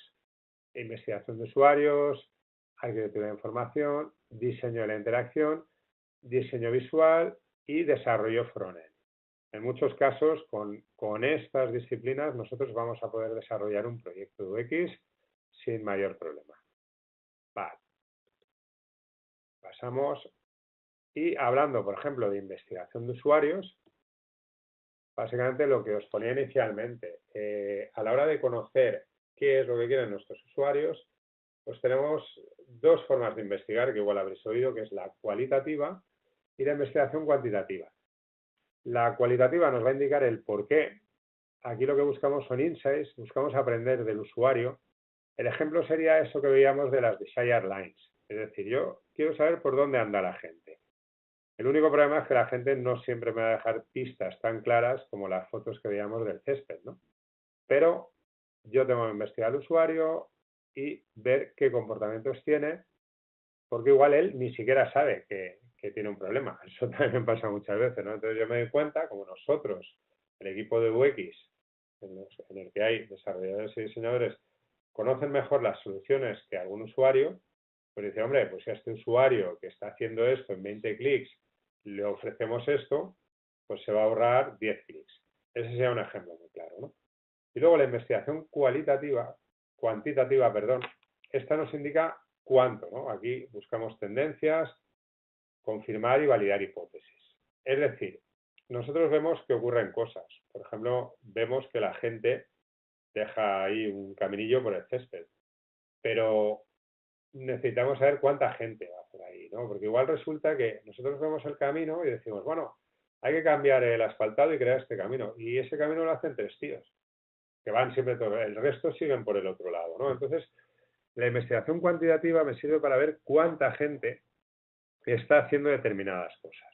Investigación de usuarios, arquitectura de información, diseño de la interacción, diseño visual y desarrollo frontend. En muchos casos, con estas disciplinas, nosotros vamos a poder desarrollar un proyecto UX sin mayor problema. Vale. Pasamos. Y hablando, por ejemplo, de investigación de usuarios, básicamente lo que os ponía inicialmente, a la hora de conocer qué es lo que quieren nuestros usuarios, pues tenemos dos formas de investigar que igual habréis oído, que es la cualitativa y la investigación cuantitativa. La cualitativa nos va a indicar el por qué. Aquí lo que buscamos son insights, buscamos aprender del usuario. El ejemplo sería eso que veíamos de las desire lines. Es decir, yo quiero saber por dónde anda la gente. El único problema es que la gente no siempre me va a dejar pistas tan claras como las fotos que veíamos del césped, ¿no? Pero yo tengo que investigar al usuario y ver qué comportamientos tiene, porque igual él ni siquiera sabe que tiene un problema. Eso también pasa muchas veces, ¿no? Entonces yo me doy cuenta, como nosotros, el equipo de UX, en el que hay desarrolladores y diseñadores, conocen mejor las soluciones que algún usuario, pues dice, hombre, pues si a este usuario que está haciendo esto en 20 clics le ofrecemos esto, pues se va a ahorrar 10 clics. Ese sería un ejemplo muy claro, ¿no? Y luego la investigación cuantitativa, perdón, esta nos indica cuánto, ¿no? Aquí buscamos tendencias, confirmar y validar hipótesis. Es decir, nosotros vemos que ocurren cosas. Por ejemplo, vemos que la gente deja ahí un caminillo por el césped, pero necesitamos saber cuánta gente va por ahí, ¿no? Porque igual resulta que nosotros vemos el camino y decimos, bueno, hay que cambiar el asfaltado y crear este camino. Y ese camino lo hacen 3 tíos, que van siempre todo, el resto siguen por el otro lado, ¿no? Entonces, la investigación cuantitativa me sirve para ver cuánta gente está haciendo determinadas cosas.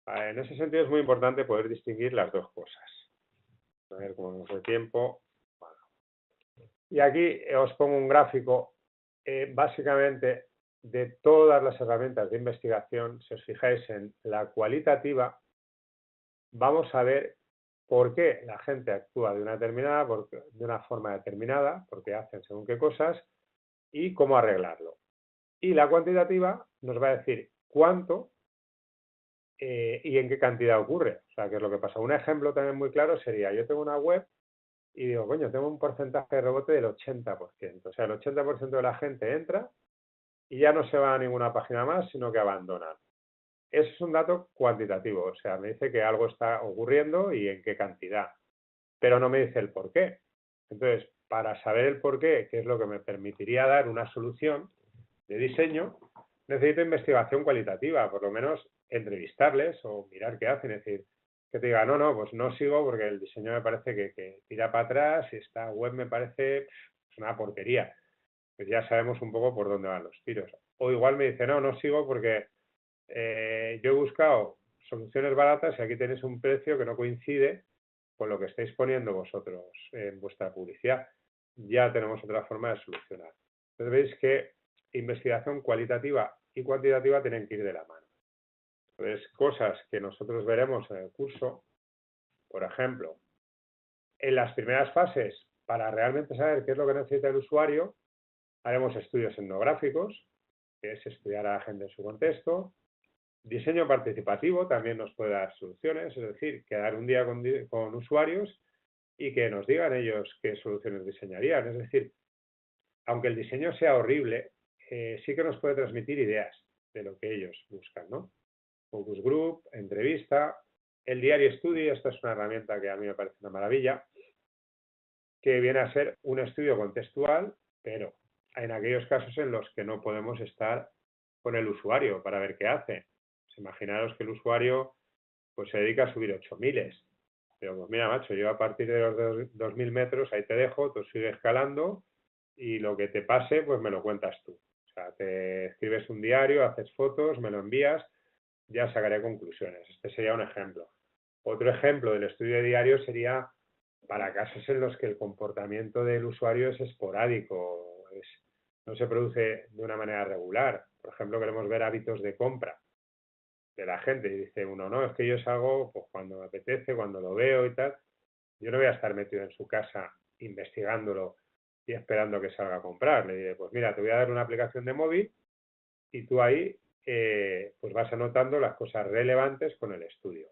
En ese sentido es muy importante poder distinguir las dos cosas. A ver cómo nos da tiempo. Bueno. Y aquí os pongo un gráfico, básicamente de todas las herramientas de investigación. Si os fijáis en la cualitativa, vamos a ver por qué la gente actúa de una forma determinada, porque hacen según qué cosas, y cómo arreglarlo. Y la cuantitativa nos va a decir cuánto y en qué cantidad ocurre. O sea, qué es lo que pasa. Un ejemplo también muy claro sería, yo tengo una web y digo, coño, tengo un porcentaje de rebote del 80%. O sea, el 80% de la gente entra y ya no se va a ninguna página más, sino que abandonan. Eso es un dato cuantitativo, o sea, me dice que algo está ocurriendo y en qué cantidad, pero no me dice el por qué. Entonces, para saber el por qué, que es lo que me permitiría dar una solución, de diseño, necesito investigación cualitativa, por lo menos entrevistarles o mirar qué hacen, es decir, que te diga, no, pues no sigo porque el diseño me parece que tira para atrás y esta web me parece una porquería. Pues ya sabemos un poco por dónde van los tiros. O igual me dice, no sigo porque yo he buscado soluciones baratas y aquí tenéis un precio que no coincide con lo que estáis poniendo vosotros en vuestra publicidad. Ya tenemos otra forma de solucionar. Entonces veis que investigación cualitativa y cuantitativa tienen que ir de la mano. Entonces, cosas que nosotros veremos en el curso, por ejemplo, en las primeras fases, para realmente saber qué es lo que necesita el usuario, haremos estudios etnográficos, que es estudiar a la gente en su contexto. Diseño participativo también nos puede dar soluciones, es decir, quedar un día con usuarios y que nos digan ellos qué soluciones diseñarían. Es decir, aunque el diseño sea horrible, sí que nos puede transmitir ideas de lo que ellos buscan, ¿no? Focus group, entrevista, el diario study, esta es una herramienta que a mí me parece una maravilla, que viene a ser un estudio contextual, pero en aquellos casos en los que no podemos estar con el usuario para ver qué hace. Pues imaginaros que el usuario pues se dedica a subir 8000. Pero pues mira, macho, yo a partir de los 2000 metros ahí te dejo, tú sigues escalando y lo que te pase, pues me lo cuentas tú. O sea, te escribes un diario, haces fotos, me lo envías, ya sacaré conclusiones. Este sería un ejemplo. Otro ejemplo del estudio de diario sería para casos en los que el comportamiento del usuario es esporádico, no se produce de una manera regular. Por ejemplo, queremos ver hábitos de compra de la gente y dice uno, no, es que yo salgo pues, cuando me apetece, cuando lo veo y tal. Yo no voy a estar metido en su casa investigándolo y esperando que salga a comprar. Le diré, pues mira, te voy a dar una aplicación de móvil y tú ahí pues vas anotando las cosas relevantes con el estudio.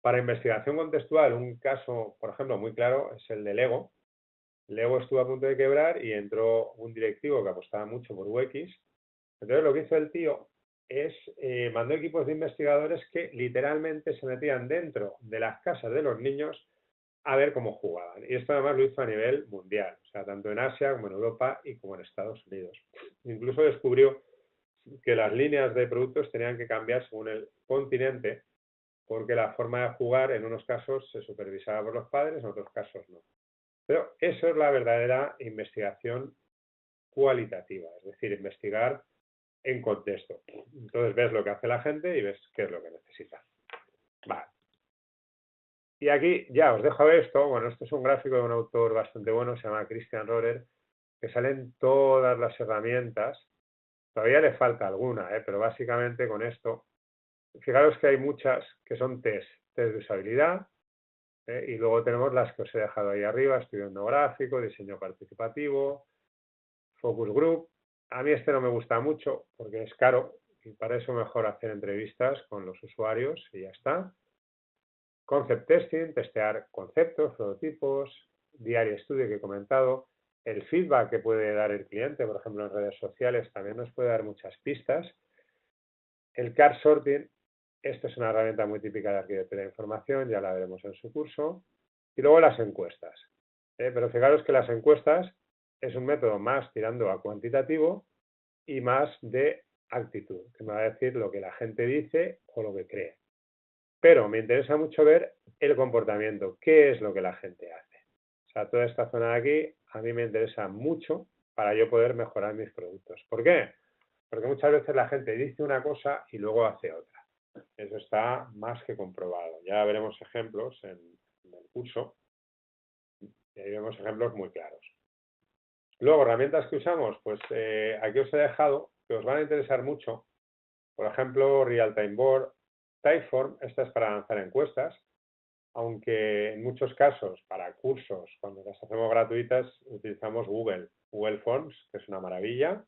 Para investigación contextual, un caso, por ejemplo, muy claro es el de Lego. Lego estuvo a punto de quebrar y entró un directivo que apostaba mucho por UX. Entonces lo que hizo el tío es mandó equipos de investigadores que literalmente se metían dentro de las casas de los niños a ver cómo jugaban. Y esto además lo hizo a nivel mundial, o sea, tanto en Asia como en Europa y como en Estados Unidos. Incluso descubrió que las líneas de productos tenían que cambiar según el continente, porque la forma de jugar en unos casos se supervisaba por los padres, en otros casos no. Pero eso es la verdadera investigación cualitativa, es decir, investigar en contexto. Entonces ves lo que hace la gente y ves qué es lo que necesita. Vale. Y aquí ya os dejo esto. Bueno, esto es un gráfico de un autor bastante bueno, se llama Christian Rohrer, que salen todas las herramientas. Todavía le falta alguna, pero básicamente con esto, fijaros que hay muchas que son test de usabilidad, y luego tenemos las que os he dejado ahí arriba, estudio etnográfico, diseño participativo, focus group. A mí este no me gusta mucho porque es caro y para eso mejor hacer entrevistas con los usuarios y ya está. Concept testing, testear conceptos, prototipos, diario estudio que he comentado, el feedback que puede dar el cliente, por ejemplo en redes sociales, también nos puede dar muchas pistas. El card sorting, esto es una herramienta muy típica de arquitectura de información, ya la veremos en su curso. Y luego las encuestas. Pero fijaros que las encuestas es un método más tirando a cuantitativo y más de actitud, que me va a decir lo que la gente dice o lo que cree. Pero me interesa mucho ver el comportamiento, qué es lo que la gente hace. O sea, toda esta zona de aquí a mí me interesa mucho para yo poder mejorar mis productos. ¿Por qué? Porque muchas veces la gente dice una cosa y luego hace otra. Eso está más que comprobado. Ya veremos ejemplos en el curso y ahí vemos ejemplos muy claros. Luego, herramientas que usamos, pues aquí os he dejado que os van a interesar mucho. Por ejemplo, Real Time Board, Typeform, esta es para lanzar encuestas, aunque en muchos casos para cursos, cuando las hacemos gratuitas, utilizamos Google Forms, que es una maravilla,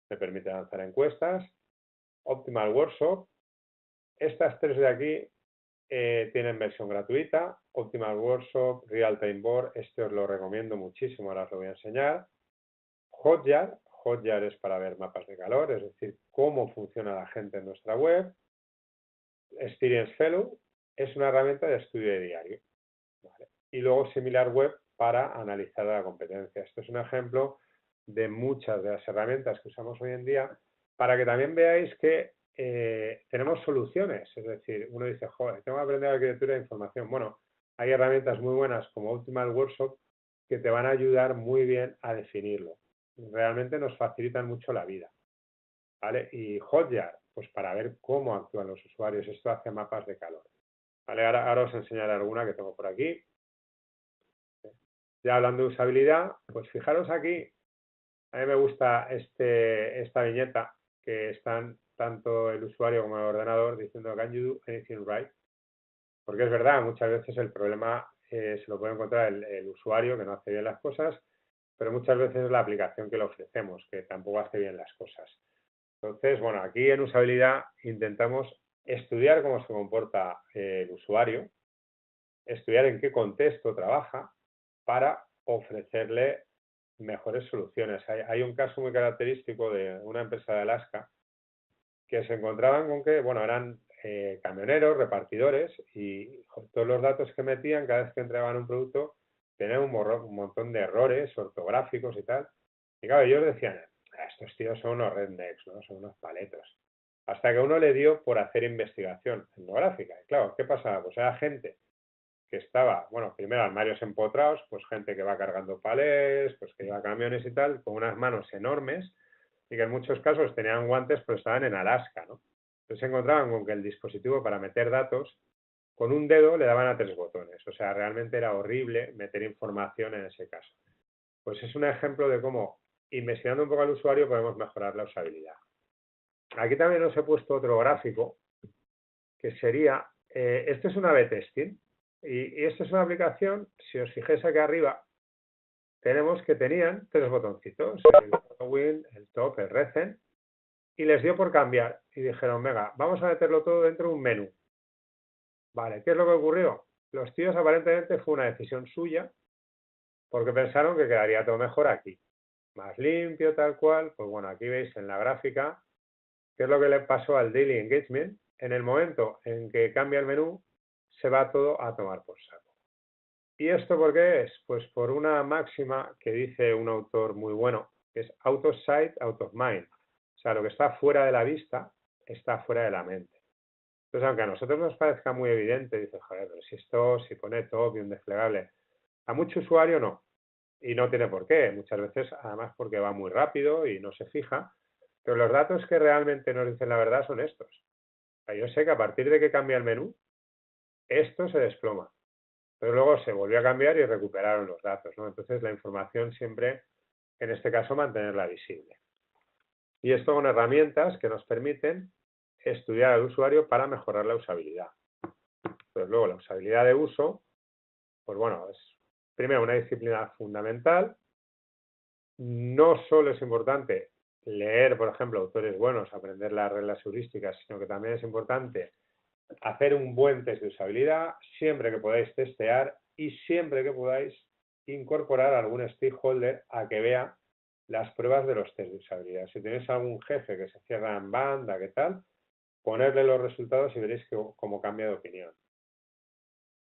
me permite lanzar encuestas. Optimal Workshop, estas tres de aquí tienen versión gratuita. Optimal Workshop, Real Time Board, este os lo recomiendo muchísimo, ahora os lo voy a enseñar. Hotjar es para ver mapas de calor, es decir, cómo funciona la gente en nuestra web. Experience Fellow es una herramienta de estudio de diario. ¿Vale? Y luego SimilarWeb para analizar la competencia. Esto es un ejemplo de muchas de las herramientas que usamos hoy en día, para que también veáis que tenemos soluciones. Es decir, uno dice, joder, tengo que aprender arquitectura de información. Bueno, hay herramientas muy buenas como Optimal Workshop que te van a ayudar muy bien a definirlo. Realmente nos facilitan mucho la vida, ¿vale? Y Hotjar, pues para ver cómo actúan los usuarios. Esto hace mapas de calor, ¿vale? Ahora os enseñaré alguna que tengo por aquí. Ya hablando de usabilidad, pues fijaros aquí, a mí me gusta esta viñeta que están tanto el usuario como el ordenador diciendo "Can you do anything right?". Porque es verdad, muchas veces el problema se lo puede encontrar el usuario que no hace bien las cosas, pero muchas veces es la aplicación que le ofrecemos que tampoco hace bien las cosas. Entonces, bueno, aquí en usabilidad intentamos estudiar cómo se comporta el usuario, estudiar en qué contexto trabaja para ofrecerle mejores soluciones. Hay un caso muy característico de una empresa de Alaska que se encontraban con que, bueno, eran camioneros, repartidores y todos los datos que metían cada vez que entregaban un producto tenían un montón de errores ortográficos y tal. Y claro, ellos decían, estos tíos son unos rednecks, ¿no? Son unos paletos. Hasta que uno le dio por hacer investigación etnográfica. Y claro, ¿qué pasaba? Pues era gente que estaba, bueno, primero armarios empotrados, pues gente que va cargando palés, pues que lleva camiones y tal, con unas manos enormes y que en muchos casos tenían guantes, pero estaban en Alaska, ¿no? Entonces se encontraban con que el dispositivo para meter datos, con un dedo le daban a 3 botones. O sea, realmente era horrible meter información en ese caso. Pues es un ejemplo de cómo, investigando un poco al usuario, podemos mejorar la usabilidad. Aquí también os he puesto otro gráfico, que sería, esto es una A/B testing, y esto es una aplicación, si os fijáis aquí arriba, tenemos que tenían 3 botoncitos, el Win, el Top, el Recent, y les dio por cambiar, y dijeron, venga, vamos a meterlo todo dentro de un menú. Vale, ¿qué es lo que ocurrió? Los tíos aparentemente fue una decisión suya, porque pensaron que quedaría todo mejor aquí, más limpio, tal cual. Pues bueno, aquí veis en la gráfica qué es lo que le pasó al Daily Engagement. En el momento en que cambia el menú, se va todo a tomar por saco. ¿Y esto por qué es? Pues por una máxima que dice un autor muy bueno, que es out of sight, out of mind. O sea, lo que está fuera de la vista, está fuera de la mente. Entonces, aunque a nosotros nos parezca muy evidente, dice, joder, pero si pone top y un desplegable, a mucho usuario no. Y no tiene por qué. Muchas veces, además, porque va muy rápido y no se fija. Pero los datos que realmente nos dicen la verdad son estos. O sea, yo sé que a partir de que cambia el menú, esto se desploma. Pero luego se volvió a cambiar y recuperaron los datos, ¿no? Entonces, la información siempre, en este caso, mantenerla visible. Y esto con herramientas que nos permiten estudiar al usuario para mejorar la usabilidad. Entonces, luego, la usabilidad de uso, pues bueno, es primero una disciplina fundamental. No solo es importante leer, por ejemplo, autores buenos, aprender las reglas heurísticas, sino que también es importante hacer un buen test de usabilidad, siempre que podáis testear y siempre que podáis incorporar a algún stakeholder a que vea las pruebas de los test de usabilidad. Si tenéis algún jefe que se cierra en banda, ¿qué tal? Ponerle los resultados y veréis cómo cambia de opinión.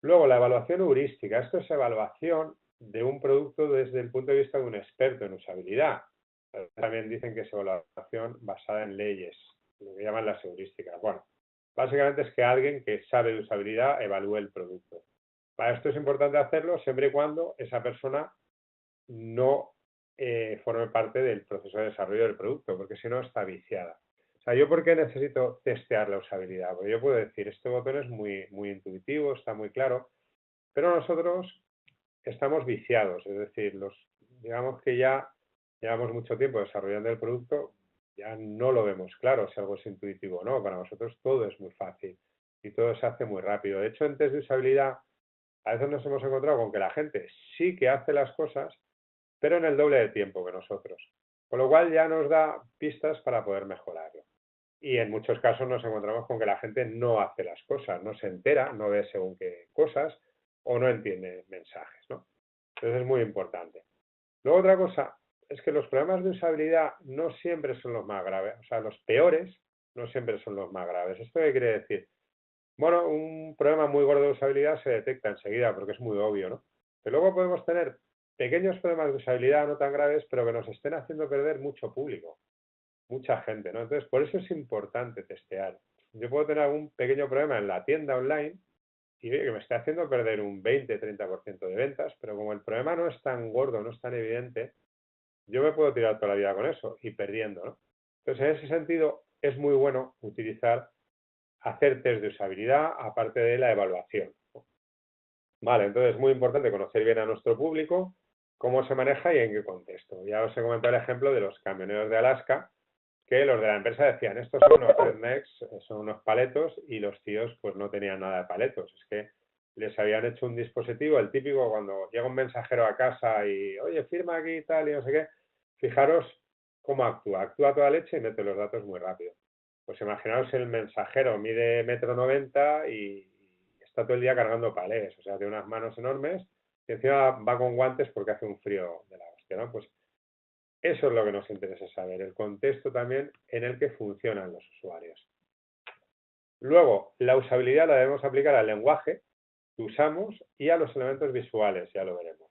Luego, la evaluación heurística. Esto es evaluación de un producto desde el punto de vista de un experto en usabilidad. También dicen que es evaluación basada en leyes, lo que llaman las heurísticas. Bueno, básicamente es que alguien que sabe de usabilidad evalúe el producto. Para esto es importante hacerlo siempre y cuando esa persona no forme parte del proceso de desarrollo del producto, porque si no está viciada. O sea, ¿yo por qué necesito testear la usabilidad? Porque yo puedo decir, este botón es muy intuitivo, está muy claro, pero nosotros estamos viciados, es decir, digamos que ya llevamos mucho tiempo desarrollando el producto, ya no lo vemos claro si algo es intuitivo o no. Para nosotros todo es muy fácil y todo se hace muy rápido. De hecho, en test de usabilidad, a veces nos hemos encontrado con que la gente sí que hace las cosas, pero en el doble de tiempo que nosotros. Con lo cual ya nos da pistas para poder mejorarlo. Y en muchos casos nos encontramos con que la gente no hace las cosas, no se entera, no ve según qué cosas o no entiende mensajes, ¿no? Entonces es muy importante. Luego otra cosa es que los problemas de usabilidad no siempre son los más graves, o sea, los peores no siempre son los más graves. ¿Esto qué quiere decir? Bueno, un problema muy gordo de usabilidad se detecta enseguida porque es muy obvio, ¿no? Pero luego podemos tener pequeños problemas de usabilidad no tan graves, pero que nos estén haciendo perder mucho público, mucha gente, ¿no? Entonces, por eso es importante testear. Yo puedo tener algún pequeño problema en la tienda online y que me está haciendo perder un 20-30% de ventas, pero como el problema no es tan gordo, no es tan evidente, yo me puedo tirar toda la vida con eso y perdiendo, ¿no? Entonces, en ese sentido, es muy bueno hacer test de usabilidad aparte de la evaluación. Vale, entonces es muy importante conocer bien a nuestro público, cómo se maneja y en qué contexto. Ya os he comentado el ejemplo de los camioneros de Alaska, que los de la empresa decían, estos son unos rednecks, son unos paletos, y los tíos pues no tenían nada de paletos. Es que les habían hecho un dispositivo, el típico cuando llega un mensajero a casa y, oye, firma aquí y tal, y no sé qué. Fijaros cómo actúa. Actúa a toda leche y mete los datos muy rápido. Pues imaginaos el mensajero mide 1,90 m y está todo el día cargando palés, o sea, tiene unas manos enormes y encima va con guantes porque hace un frío de la hostia, ¿no? Pues eso es lo que nos interesa saber, el contexto también en el que funcionan los usuarios. Luego, la usabilidad la debemos aplicar al lenguaje que usamos y a los elementos visuales, ya lo veremos.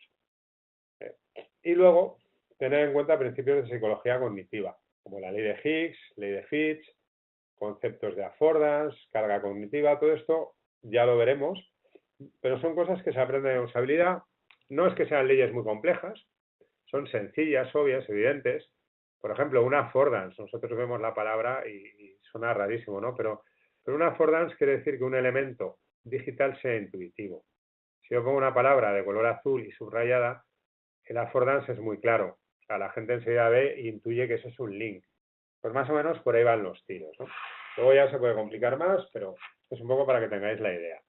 Y luego, tener en cuenta principios de psicología cognitiva, como la ley de Higgs, ley de Fitch, conceptos de affordance, carga cognitiva, todo esto ya lo veremos, pero son cosas que se aprenden en usabilidad. No es que sean leyes muy complejas, son sencillas, obvias, evidentes. Por ejemplo, una affordance, nosotros vemos la palabra y suena rarísimo, ¿no? Pero una affordance quiere decir que un elemento digital sea intuitivo. Si yo pongo una palabra de color azul y subrayada, el affordance es muy claro. O sea, la gente enseguida ve e intuye que eso es un link. Pues más o menos por ahí van los tiros, ¿no? Luego ya se puede complicar más, pero es un poco para que tengáis la idea.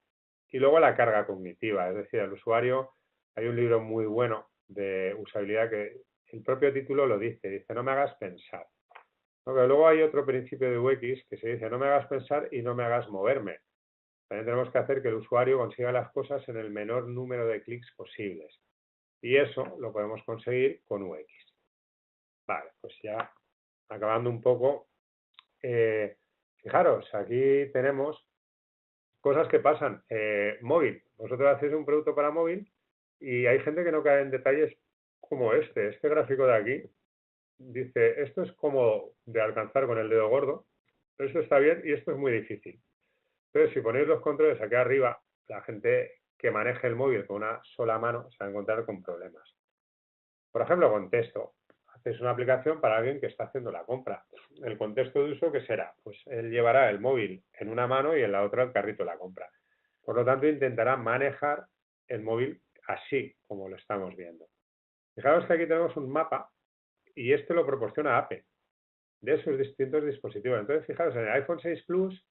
Y luego la carga cognitiva, es decir, el usuario, hay un libro muy bueno de usabilidad que el propio título lo dice, no me hagas pensar. ¿No? Pero luego hay otro principio de UX que se dice, no me hagas pensar y no me hagas moverme. También tenemos que hacer que el usuario consiga las cosas en el menor número de clics posibles. Y eso lo podemos conseguir con UX. Vale, pues ya acabando un poco, fijaros, aquí tenemos cosas que pasan. Móvil, vosotros hacéis un producto para móvil y hay gente que no cae en detalles como este gráfico de aquí. Dice, esto es como de alcanzar con el dedo gordo, pero esto está bien y esto es muy difícil. Entonces, si ponéis los controles aquí arriba, la gente que maneje el móvil con una sola mano se va a encontrar con problemas. Por ejemplo, contexto. Hacéis una aplicación para alguien que está haciendo la compra. El contexto de uso, ¿qué será? Pues él llevará el móvil en una mano y en la otra el carrito de la compra. Por lo tanto, intentará manejar el móvil así como lo estamos viendo. Fijaros que aquí tenemos un mapa y este lo proporciona Apple de sus distintos dispositivos. Entonces, fijaros, en el iPhone 6 Plus,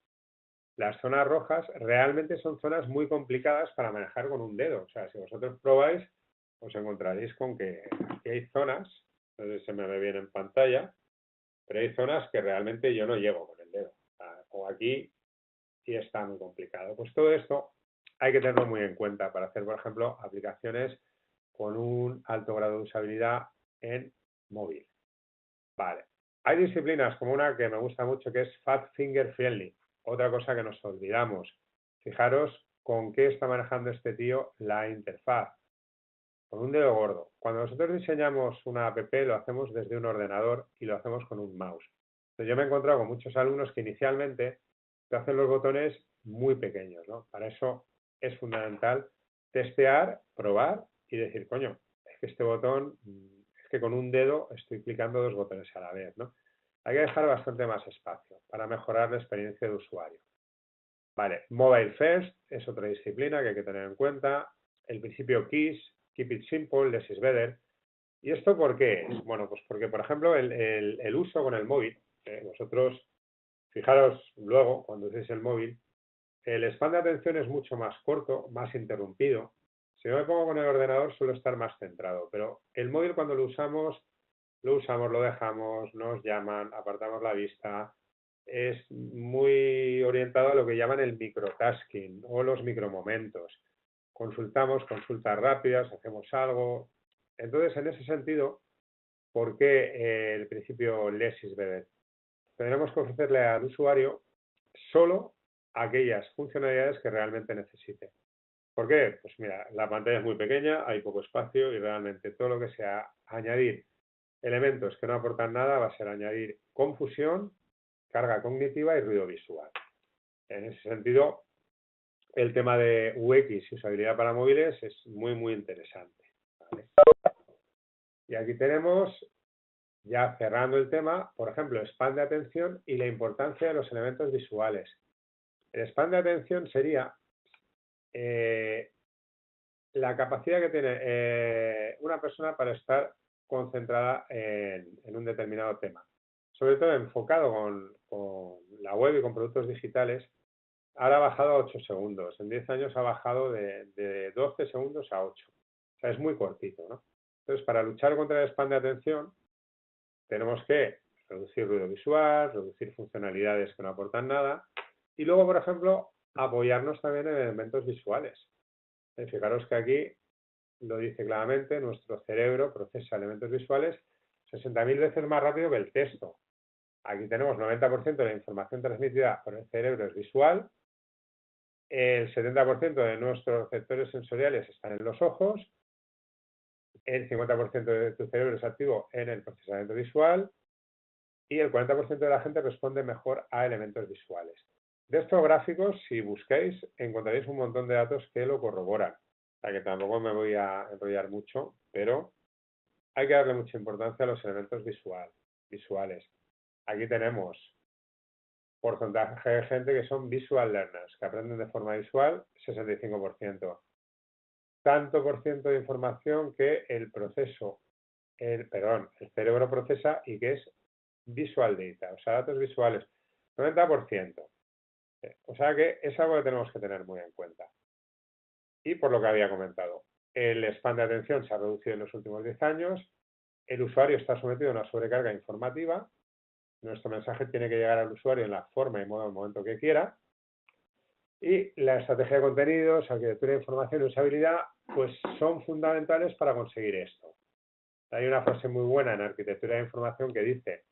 las zonas rojas realmente son zonas muy complicadas para manejar con un dedo. O sea, si vosotros probáis, os encontraréis con que aquí hay zonas, no sé si se me ve bien en pantalla, pero hay zonas que realmente yo no llego con el dedo. O aquí y está muy complicado. Pues todo esto hay que tenerlo muy en cuenta para hacer, por ejemplo, aplicaciones con un alto grado de usabilidad en móvil. Vale. Hay disciplinas como una que me gusta mucho que es Fat Finger Friendly. Otra cosa que nos olvidamos. Fijaros con qué está manejando este tío la interfaz. Con un dedo gordo. Cuando nosotros diseñamos una app lo hacemos desde un ordenador y lo hacemos con un mouse. Entonces, yo me he encontrado con muchos alumnos que inicialmente te hacen los botones muy pequeños, ¿no? Para eso es fundamental testear, probar y decir, coño, es que este botón, es que con un dedo estoy clicando dos botones a la vez, ¿no? Hay que dejar bastante más espacio para mejorar la experiencia de usuario. Vale, Mobile First es otra disciplina que hay que tener en cuenta. El principio KISS, Keep It Simple, Less is Better. ¿Y esto por qué es? Bueno, pues porque, por ejemplo, el uso con el móvil, vosotros, fijaros luego, cuando uséis el móvil, el span de atención es mucho más corto, más interrumpido. Si yo me pongo con el ordenador suelo estar más centrado, pero el móvil cuando lo usamos, lo dejamos, nos llaman, apartamos la vista, es muy orientado a lo que llaman el microtasking o los micromomentos. Consultamos, consultas rápidas, hacemos algo. Entonces, en ese sentido, ¿por qué el principio less is better? Tendremos que ofrecerle al usuario solo aquellas funcionalidades que realmente necesite. ¿Por qué? Pues mira, la pantalla es muy pequeña, hay poco espacio y realmente todo lo que sea añadir elementos que no aportan nada va a ser añadir confusión, carga cognitiva y ruido visual. En ese sentido, el tema de UX y usabilidad para móviles es muy, muy interesante. ¿Vale? Y aquí tenemos, ya cerrando el tema, por ejemplo, span de atención y la importancia de los elementos visuales. El span de atención sería la capacidad que tiene una persona para estar concentrada en un determinado tema. Sobre todo enfocado con la web y con productos digitales, ahora ha bajado a 8 segundos. En 10 años ha bajado de 12 segundos a 8. O sea, es muy cortito, ¿no? Entonces, para luchar contra el spam de atención, tenemos que reducir ruido visual, reducir funcionalidades que no aportan nada y luego, por ejemplo, apoyarnos también en elementos visuales. Fijaros que aquí lo dice claramente, nuestro cerebro procesa elementos visuales 60.000 veces más rápido que el texto. Aquí tenemos 90% de la información transmitida por el cerebro es visual, el 70% de nuestros receptores sensoriales están en los ojos, el 50% de tu cerebro es activo en el procesamiento visual y el 40% de la gente responde mejor a elementos visuales. De estos gráficos, si busquéis, encontraréis un montón de datos que lo corroboran. O sea que tampoco me voy a enrollar mucho, pero hay que darle mucha importancia a los elementos visuales. Aquí tenemos porcentaje de gente que son visual learners, que aprenden de forma visual, 65%. Tanto por ciento de información que el cerebro procesa y que es visual data, o sea, datos visuales, 90%. O sea que es algo que tenemos que tener muy en cuenta. Y por lo que había comentado, el span de atención se ha reducido en los últimos 10 años, el usuario está sometido a una sobrecarga informativa, nuestro mensaje tiene que llegar al usuario en la forma y modo en el momento que quiera, y la estrategia de contenidos, arquitectura de información y usabilidad, pues son fundamentales para conseguir esto. Hay una frase muy buena en arquitectura de información que dice: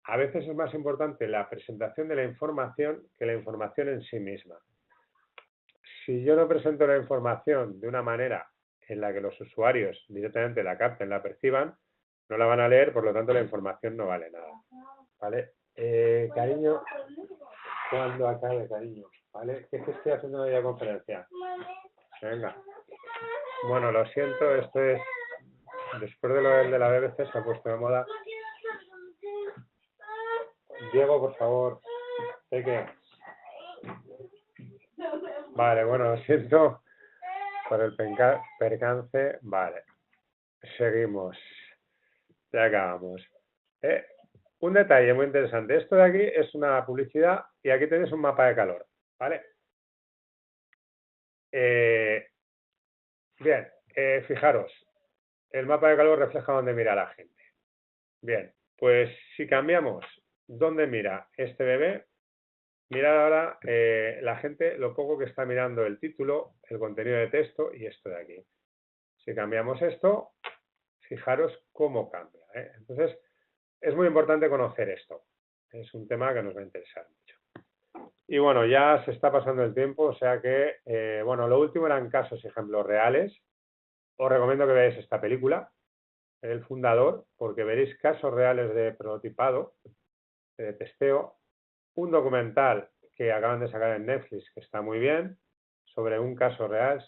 a veces es más importante la presentación de la información que la información en sí misma. Si yo no presento la información de una manera en la que los usuarios directamente la capten, la perciban, no la van a leer, por lo tanto la información no vale nada. ¿Vale? Cariño, cuando acabe, cariño, ¿vale? ¿Qué estoy haciendo en la videoconferencia? Venga. Bueno, lo siento, esto es... Después de lo de la BBC se ha puesto de moda. Diego, por favor. ¿Qué? Vale, bueno, lo siento por el percance. Vale. Seguimos. Ya acabamos. Un detalle muy interesante. Esto de aquí es una publicidad y aquí tenéis un mapa de calor. ¿Vale? Bien, fijaros. El mapa de calor refleja dónde mira la gente. Bien, pues si cambiamos dónde mira este bebé, mirad ahora la gente lo poco que está mirando el título, el contenido de texto y esto de aquí. Si cambiamos esto, fijaros cómo cambia. Entonces, es muy importante conocer esto. Es un tema que nos va a interesar mucho. Y bueno, ya se está pasando el tiempo, o sea que, bueno, lo último eran casos y ejemplos reales. Os recomiendo que veáis esta película, El Fundador, porque veréis casos reales de prototipado, de testeo, un documental que acaban de sacar en Netflix, que está muy bien, sobre un caso real,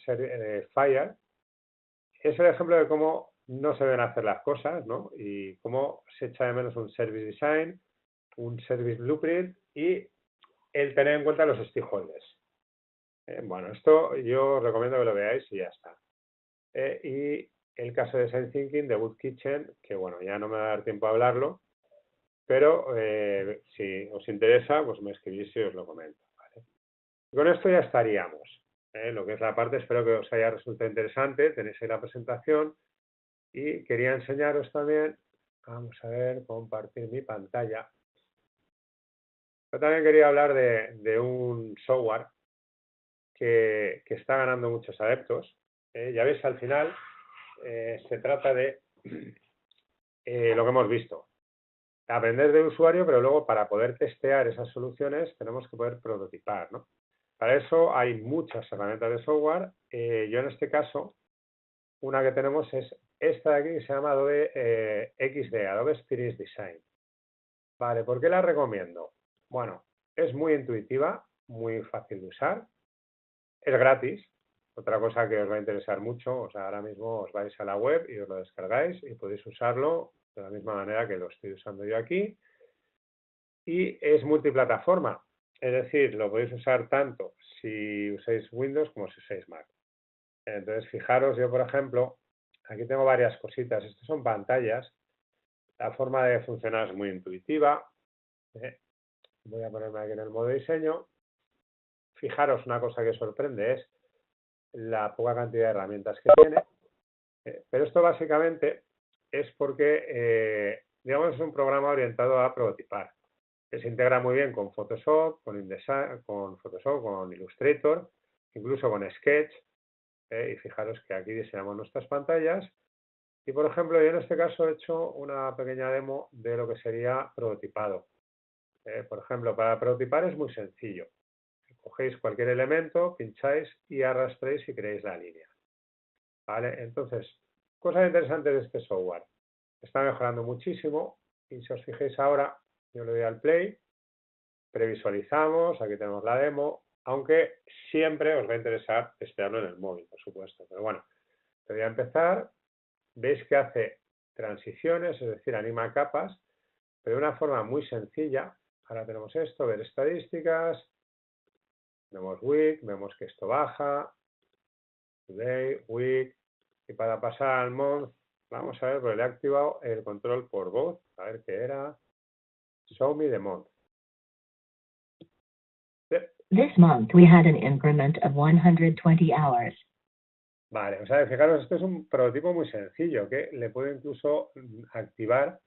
Fire. Es el ejemplo de cómo no se deben hacer las cosas, ¿no? Y cómo se echa de menos un service design, un service blueprint y el tener en cuenta los stakeholders. Bueno, esto yo os recomiendo que lo veáis y ya está. Y el caso de Design Thinking de Wood Kitchen, que bueno, ya no me va a dar tiempo a hablarlo, pero si os interesa, pues me escribís y os lo comento. ¿Vale? Y con esto ya estaríamos. Lo que es la parte, espero que os haya resultado interesante. Tenéis ahí la presentación y quería enseñaros también, vamos a ver, compartir mi pantalla. Yo también quería hablar de un software que está ganando muchos adeptos. Ya veis, al final se trata de lo que hemos visto. Aprender del usuario, pero luego para poder testear esas soluciones tenemos que poder prototipar, ¿no? Para eso hay muchas herramientas de software. Yo en este caso, una que tenemos es esta de aquí que se llama Adobe XD, Adobe Experience Design. Vale, ¿por qué la recomiendo? Bueno, es muy intuitiva, muy fácil de usar, es gratis. Otra cosa que os va a interesar mucho, o sea, ahora mismo os vais a la web y os lo descargáis y podéis usarlo de la misma manera que lo estoy usando yo aquí. Y es multiplataforma, es decir, lo podéis usar tanto si usáis Windows como si usáis Mac. Entonces, fijaros, yo por ejemplo, aquí tengo varias cositas. Estas son pantallas. La forma de funcionar es muy intuitiva. Voy a ponerme aquí en el modo diseño. Fijaros, una cosa que sorprende es la poca cantidad de herramientas que tiene. Pero esto básicamente es porque, digamos, es un programa orientado a prototipar. Que se integra muy bien con Photoshop, con InDesign, con Photoshop, con Illustrator, incluso con Sketch. Y fijaros que aquí diseñamos nuestras pantallas. Y, por ejemplo, yo en este caso he hecho una pequeña demo de lo que sería prototipado. Por ejemplo, para prototipar es muy sencillo. Cogéis cualquier elemento, pincháis y arrastréis y creáis la línea. ¿Vale? Entonces, cosas interesantes de este software. Está mejorando muchísimo y si os fijáis ahora, yo le doy al play, previsualizamos, aquí tenemos la demo, aunque siempre os va a interesar testearlo en el móvil, por supuesto. Pero bueno, te voy a empezar. Veis que hace transiciones, es decir, anima capas, pero de una forma muy sencilla. Ahora tenemos esto, ver estadísticas, vemos week, vemos que esto baja, today, week, y para pasar al month, vamos a ver, porque le he activado el control por voz, a ver qué era, show me the month. This month we had an increment of 120 hours. Vale, o sea, fijaros, esto es un prototipo muy sencillo que le puedo incluso activar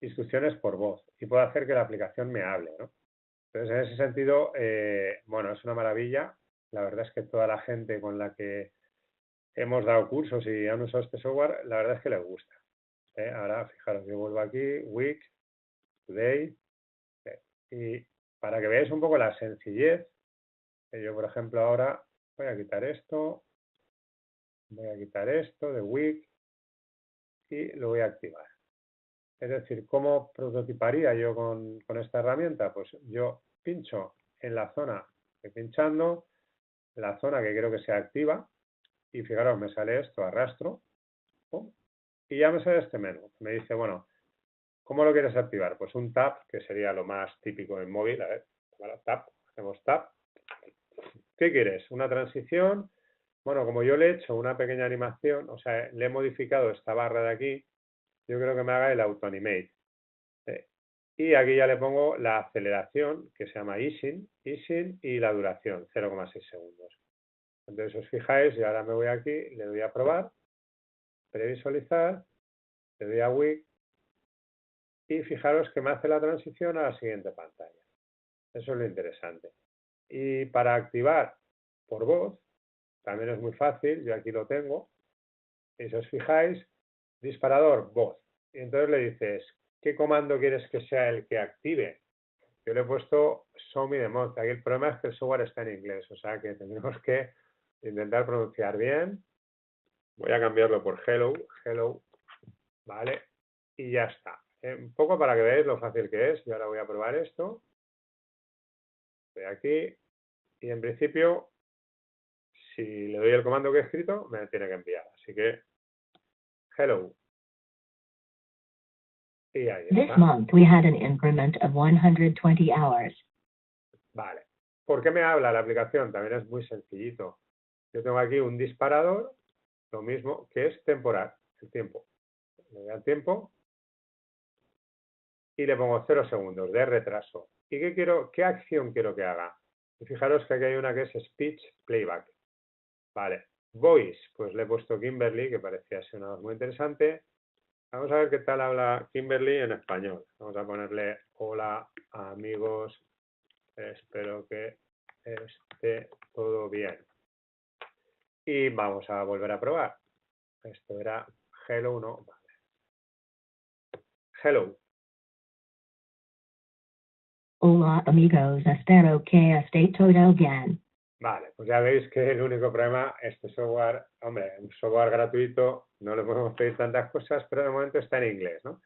instrucciones por voz y puedo hacer que la aplicación me hable, ¿no? Entonces, en ese sentido, bueno, es una maravilla. La verdad es que toda la gente con la que hemos dado cursos y han usado este software, la verdad es que les gusta. Ahora, fijaros, yo vuelvo aquí, week, today, y para que veáis un poco la sencillez, yo, por ejemplo, ahora voy a quitar esto, voy a quitar esto de week y lo voy a activar. Es decir, ¿cómo prototiparía yo con esta herramienta? Pues yo pincho en la zona que pinchando, la zona que quiero que sea activa, y fijaros, me sale esto, arrastro, ¡pum! Y ya me sale este menú. Me dice, bueno, ¿cómo lo quieres activar? Pues un tap, que sería lo más típico en móvil. A ver, bueno, tap, hacemos tap. ¿Qué quieres? ¿Una transición? Bueno, como yo le he hecho una pequeña animación, o sea, le he modificado esta barra de aquí, yo creo que me haga el auto-animate. Y aquí ya le pongo la aceleración, que se llama easing, y la duración, 0,6 segundos. Entonces os fijáis, y ahora me voy aquí, le doy a probar, previsualizar, le doy a week, y fijaros que me hace la transición a la siguiente pantalla. Eso es lo interesante. Y para activar por voz, también es muy fácil, yo aquí lo tengo, y si os fijáis, disparador, voz. Y entonces le dices, ¿qué comando quieres que sea el que active? Yo le he puesto show me the month. Aquí el problema es que el software está en inglés, o sea que tendremos que intentar pronunciar bien. Voy a cambiarlo por hello, hello, ¿vale? Y ya está. Un poco para que veáis lo fácil que es. Y ahora voy a probar esto. Estoy aquí. Y en principio, si le doy el comando que he escrito, me tiene que enviar. Así que, hello. Y ahí This está. month we had an increment of 120 hours. Vale. ¿Por qué me habla la aplicación? También es muy sencillito. Yo tengo aquí un disparador, lo mismo, que es temporal, el tiempo. Le doy al tiempo y le pongo 0 segundos de retraso. ¿Y qué acción quiero que haga? Y fijaros que aquí hay una que es speech playback. Vale. Voice, pues le he puesto Kimberly, que parecía ser una voz muy interesante. Vamos a ver qué tal habla Kimberly en español. Vamos a ponerle hola amigos, espero que esté todo bien. Y vamos a volver a probar. Esto era hello, no, vale. Hello. Hola amigos, espero que esté todo bien. Vale, pues ya veis que el único problema, este software, hombre, un software gratuito, no le podemos pedir tantas cosas, pero de momento está en inglés, ¿no?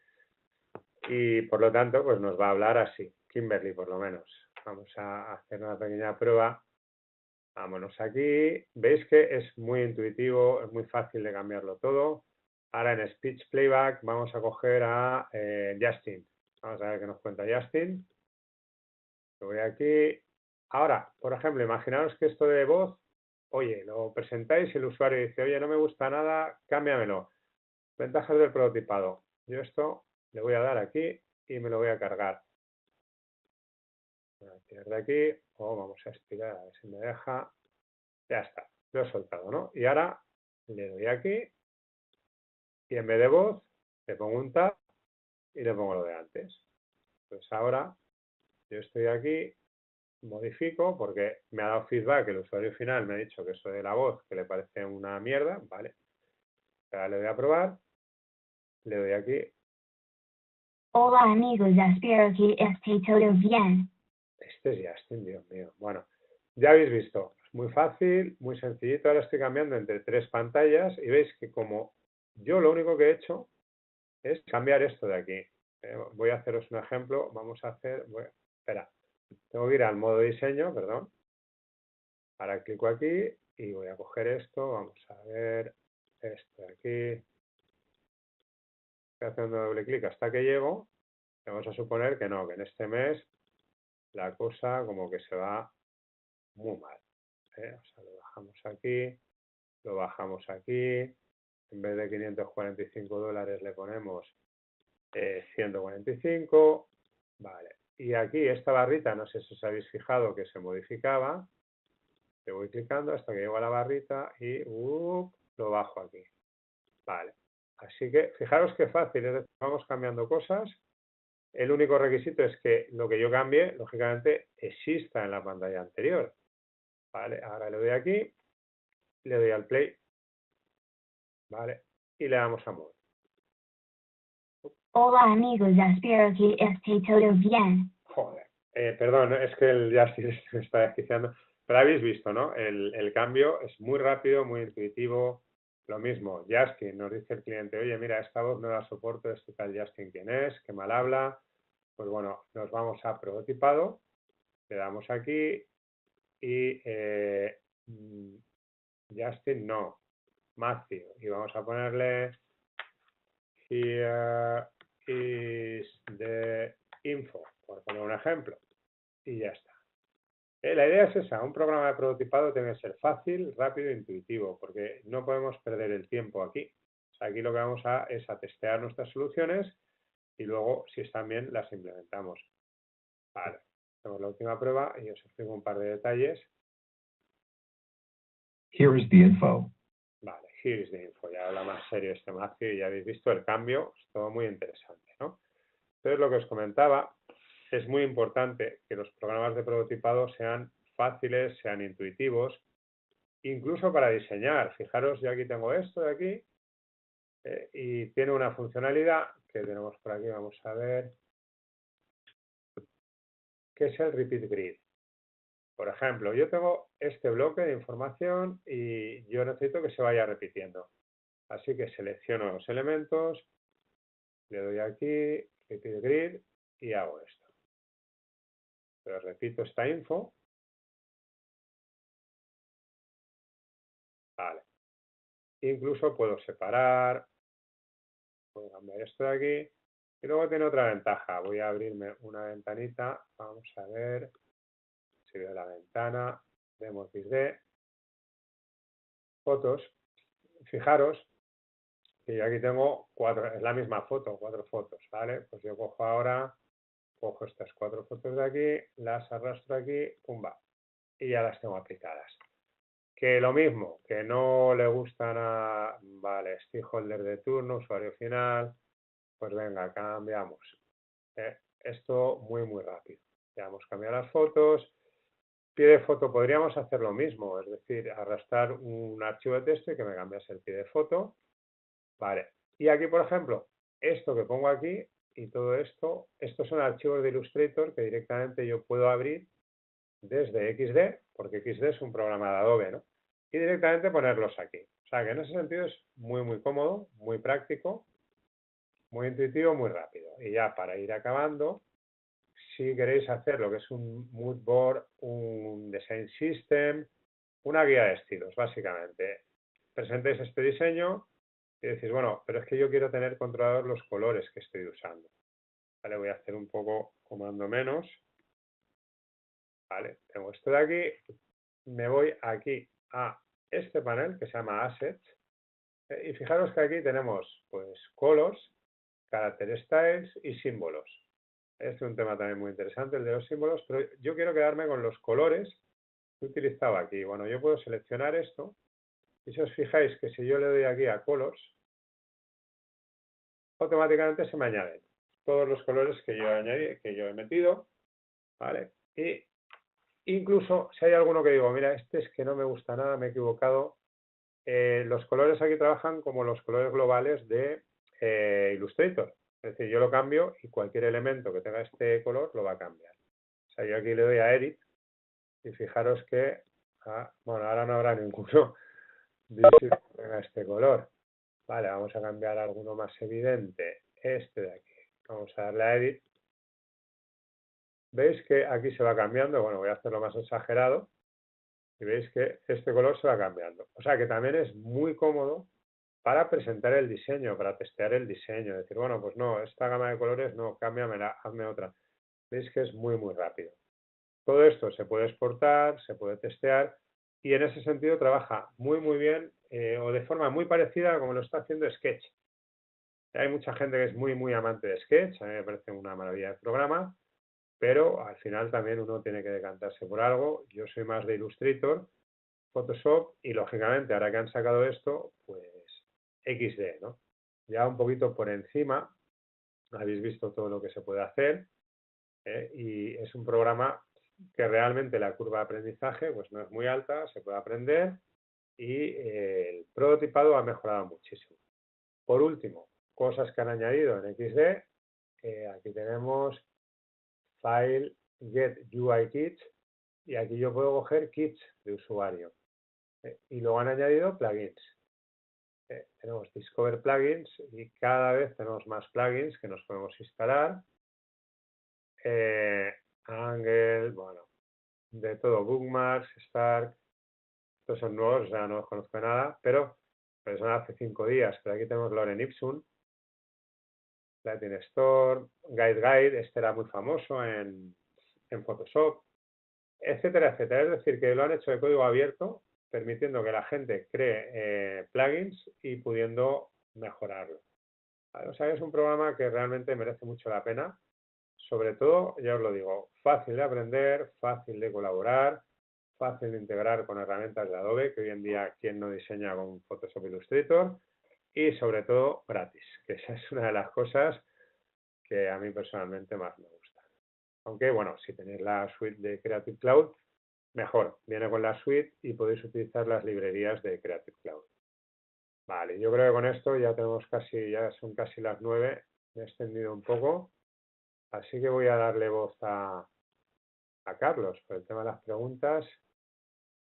Y por lo tanto, pues nos va a hablar así, Kimberly por lo menos. Vamos a hacer una pequeña prueba. Vámonos aquí. Veis que es muy intuitivo, es muy fácil de cambiarlo todo. Ahora en Speech Playback vamos a coger a Justin. Vamos a ver qué nos cuenta Justin. Lo voy aquí. Ahora, por ejemplo, imaginaos que esto de voz, oye, lo presentáis y el usuario dice, oye, no me gusta nada, cámbiamelo. Ventajas del prototipado. Yo esto le voy a dar aquí y me lo voy a cargar. Voy a tirar de aquí, o vamos a estirar a ver si me deja. Ya está, lo he soltado, ¿no? Y ahora le doy aquí y en vez de voz le pongo un tab y le pongo lo de antes. Pues ahora yo estoy aquí, modifico porque me ha dado feedback, el usuario final me ha dicho que eso de la voz que le parece una mierda, ¿vale? Ahora le doy a probar, le doy aquí. Hola amigos, espero que esté todo bien. Este es Justin, Dios mío. Bueno, ya habéis visto, es muy fácil, muy sencillito. Ahora estoy cambiando entre 3 pantallas y veis que como yo lo único que he hecho es cambiar esto de aquí. Voy a haceros un ejemplo. Vamos a hacer, espera, tengo que ir al modo diseño, perdón. Ahora clico aquí y voy a coger esto. Vamos a ver esto de aquí. Estoy haciendo doble clic hasta que llego. Vamos a suponer que no, que en este mes la cosa como que se va muy mal. O sea, lo bajamos aquí, lo bajamos aquí. En vez de $545 le ponemos 145. Vale. Y aquí esta barrita, no sé si os habéis fijado que se modificaba. Le voy clicando hasta que llego a la barrita y lo bajo aquí. Vale. Así que fijaros qué fácil, es decir, vamos cambiando cosas. El único requisito es que lo que yo cambie, lógicamente, exista en la pantalla anterior. Vale, ahora le doy aquí, le doy al play, vale, y le damos a mover. Hola amigos, espero que esté todo bien. Joder, perdón, es que el Justin me está desquiciando. Pero habéis visto, ¿no? El cambio es muy rápido, muy intuitivo. Lo mismo, Justin, nos dice el cliente, oye, mira, esta voz no la soporto, este tal Justin, ¿quién es? ¿Qué mal habla? Pues bueno, nos vamos a prototipado, le damos aquí y Justin no, Matthew. Y vamos a ponerle here is the info, por poner un ejemplo. Y ya está. La idea es esa, un programa de prototipado tiene que ser fácil, rápido e intuitivo, porque no podemos perder el tiempo aquí. O sea, aquí lo que vamos es a testear nuestras soluciones y luego, si están bien, las implementamos. Vale, hacemos la última prueba y os explico un par de detalles. Here is the info. Vale, here is the info, ya habla más serio este Matthew y ya habéis visto el cambio, es todo muy interesante, ¿no? Entonces, lo que os comentaba, es muy importante que los programas de prototipado sean fáciles, sean intuitivos, incluso para diseñar. Fijaros, yo aquí tengo esto de aquí y tiene una funcionalidad que tenemos por aquí, vamos a ver, que es el Repeat Grid. Por ejemplo, yo tengo este bloque de información y yo necesito que se vaya repitiendo. Así que selecciono los elementos, le doy aquí, Repeat Grid y hago esto. Pero repito esta info. Vale. Incluso puedo separar, puedo cambiar esto de aquí. Y luego tiene otra ventaja. Voy a abrirme una ventanita. Vamos a ver si veo la ventana. Vemos XD. Fotos. Fijaros que yo aquí tengo 4, es la misma foto, 4 fotos, ¿vale? Pues yo cojo ahora, cojo estas 4 fotos de aquí, las arrastro aquí, pumba, y ya las tengo aplicadas. Que lo mismo, que no le gustan a, vale, stakeholder de turno, usuario final, pues venga, cambiamos. Esto muy rápido. Ya hemos cambiado las fotos. Pie de foto podríamos hacer lo mismo, es decir, arrastrar un archivo de texto y que me cambiase el pie de foto. Vale. Y aquí, por ejemplo, esto que pongo aquí y todo esto, estos son archivos de Illustrator que directamente yo puedo abrir desde XD, porque XD es un programa de Adobe, ¿no? Y directamente ponerlos aquí. O sea que en ese sentido es muy, muy cómodo, muy práctico, muy intuitivo, muy rápido. Y ya para ir acabando, si queréis hacer lo que es un mood board, un design system, una guía de estilos, básicamente. Presentéis este diseño y decís, bueno, pero es que yo quiero tener controlados los colores que estoy usando. Vale, voy a hacer un poco comando menos. Vale, tengo esto de aquí. Me voy aquí a este panel que se llama Assets. Y fijaros que aquí tenemos, pues, colors, character styles y símbolos. Este es un tema también muy interesante, el de los símbolos, pero yo quiero quedarme con los colores que he utilizado aquí. Bueno, yo puedo seleccionar esto y si os fijáis que si yo le doy aquí a colors, automáticamente se me añaden todos los colores que yo he metido, ¿vale? Y incluso si hay alguno que digo, mira, este es que no me gusta nada, me he equivocado, los colores aquí trabajan como los colores globales de Illustrator. Es decir, yo lo cambio y cualquier elemento que tenga este color lo va a cambiar. O sea, yo aquí le doy a Edit y fijaros que, bueno, ahora no habrá ninguno que tenga este color. Vale, vamos a cambiar alguno más evidente. Este de aquí. Vamos a darle a Edit. ¿Veis que aquí se va cambiando? Bueno, voy a hacerlo más exagerado. Y veis que este color se va cambiando. O sea que también es muy cómodo para presentar el diseño, para testear el diseño. Decir, bueno, pues no, esta gama de colores no, cámbiamela, hazme otra. Veis que es muy, muy rápido. Todo esto se puede exportar, se puede testear y en ese sentido trabaja muy, muy bien o de forma muy parecida a como lo está haciendo Sketch. Hay mucha gente que es muy, muy amante de Sketch, a mí me parece una maravilla de programa, pero al final también uno tiene que decantarse por algo. Yo soy más de Illustrator, Photoshop y lógicamente ahora que han sacado esto, pues XD, ¿no? Ya un poquito por encima, habéis visto todo lo que se puede hacer y es un programa que realmente la curva de aprendizaje pues no es muy alta, se puede aprender y el prototipado ha mejorado muchísimo. Por último, cosas que han añadido en XD, aquí tenemos File, Get UI Kits y aquí yo puedo coger kits de usuario. Y luego han añadido plugins. Tenemos Discover Plugins y cada vez tenemos más plugins que nos podemos instalar. Angle, bueno, de todo, Bookmarks, Stark, estos son nuevos, o sea, no los conozco de nada, pero son hace 5 días. Pero aquí tenemos Lorem Ipsum, Latin Store, Guide, este era muy famoso en Photoshop, etcétera, etcétera. Es decir, que lo han hecho de código abierto, permitiendo que la gente cree plugins y pudiendo mejorarlo. ¿Vale? O sea, es un programa que realmente merece mucho la pena. Sobre todo, ya os lo digo, fácil de aprender, fácil de colaborar, fácil de integrar con herramientas de Adobe, que hoy en día quien no diseña con Photoshop Illustrator, y sobre todo gratis, que esa es una de las cosas que a mí personalmente más me gusta. Aunque, bueno, si tenéis la suite de Creative Cloud, mejor, viene con la suite y podéis utilizar las librerías de Creative Cloud. Vale, yo creo que con esto ya tenemos ya son casi las 9, me he extendido un poco, así que voy a darle voz a Carlos por el tema de las preguntas.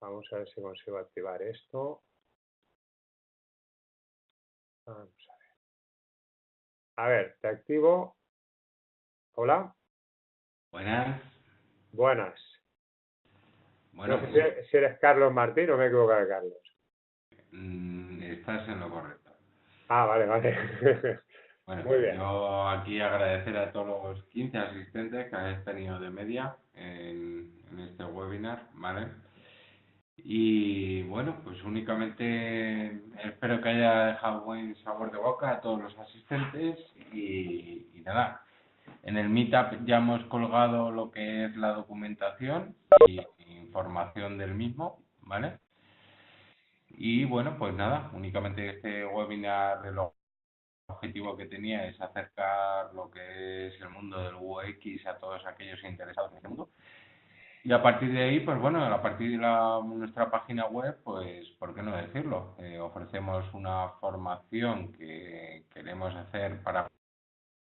Vamos a ver si consigo activar esto. Vamos a ver. A ver, te activo. Hola. Buenas. Buenas. Bueno, No sé si eres Carlos Martín o me he equivocado de Carlos. Estás en lo correcto. Vale. Bueno, muy bien. yo aquí agradecer a todos los 15 asistentes que habéis tenido de media en este webinar, ¿vale? Y bueno, pues únicamente espero que haya dejado buen sabor de boca a todos los asistentes y nada. En el Meetup ya hemos colgado lo que es la documentación y información del mismo, ¿vale? Y bueno, pues nada, únicamente este webinar, el objetivo que tenía es acercar lo que es el mundo del UX a todos aquellos interesados en este mundo. Y a partir de ahí, pues bueno, a partir de nuestra página web, pues, ¿por qué no decirlo? Ofrecemos una formación que queremos hacer para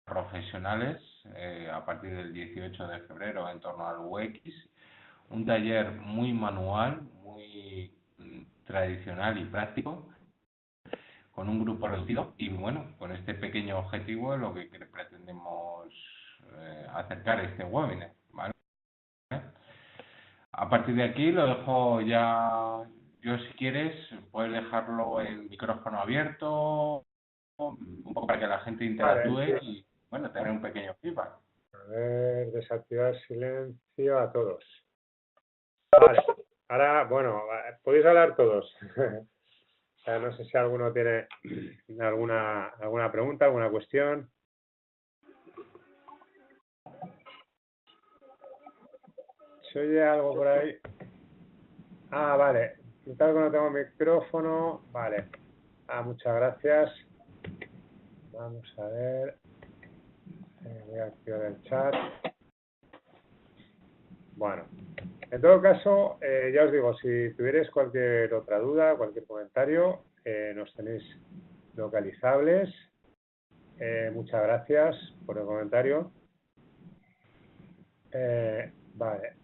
profesionales a partir del 18 de febrero en torno al UX, un taller muy manual, muy tradicional y práctico, con un grupo reducido y bueno, con este pequeño objetivo es lo que pretendemos acercar este webinar, ¿vale? A partir de aquí lo dejo ya, yo si quieres, puedes dejarlo en micrófono abierto, un poco para que la gente interactúe Vale, sí. y bueno, tener un pequeño feedback. A ver, desactivar silencio a todos. Vale, ahora, bueno, podéis hablar todos. No sé si alguno tiene alguna pregunta, alguna cuestión. ¿Se oye algo por ahí? Ah, vale. Tal que no tengo micrófono. Vale. Muchas gracias. Vamos a ver. Voy a activar el chat. Bueno. En todo caso, ya os digo, si tuvierais cualquier otra duda, cualquier comentario, nos tenéis localizables. Muchas gracias por el comentario. Vale.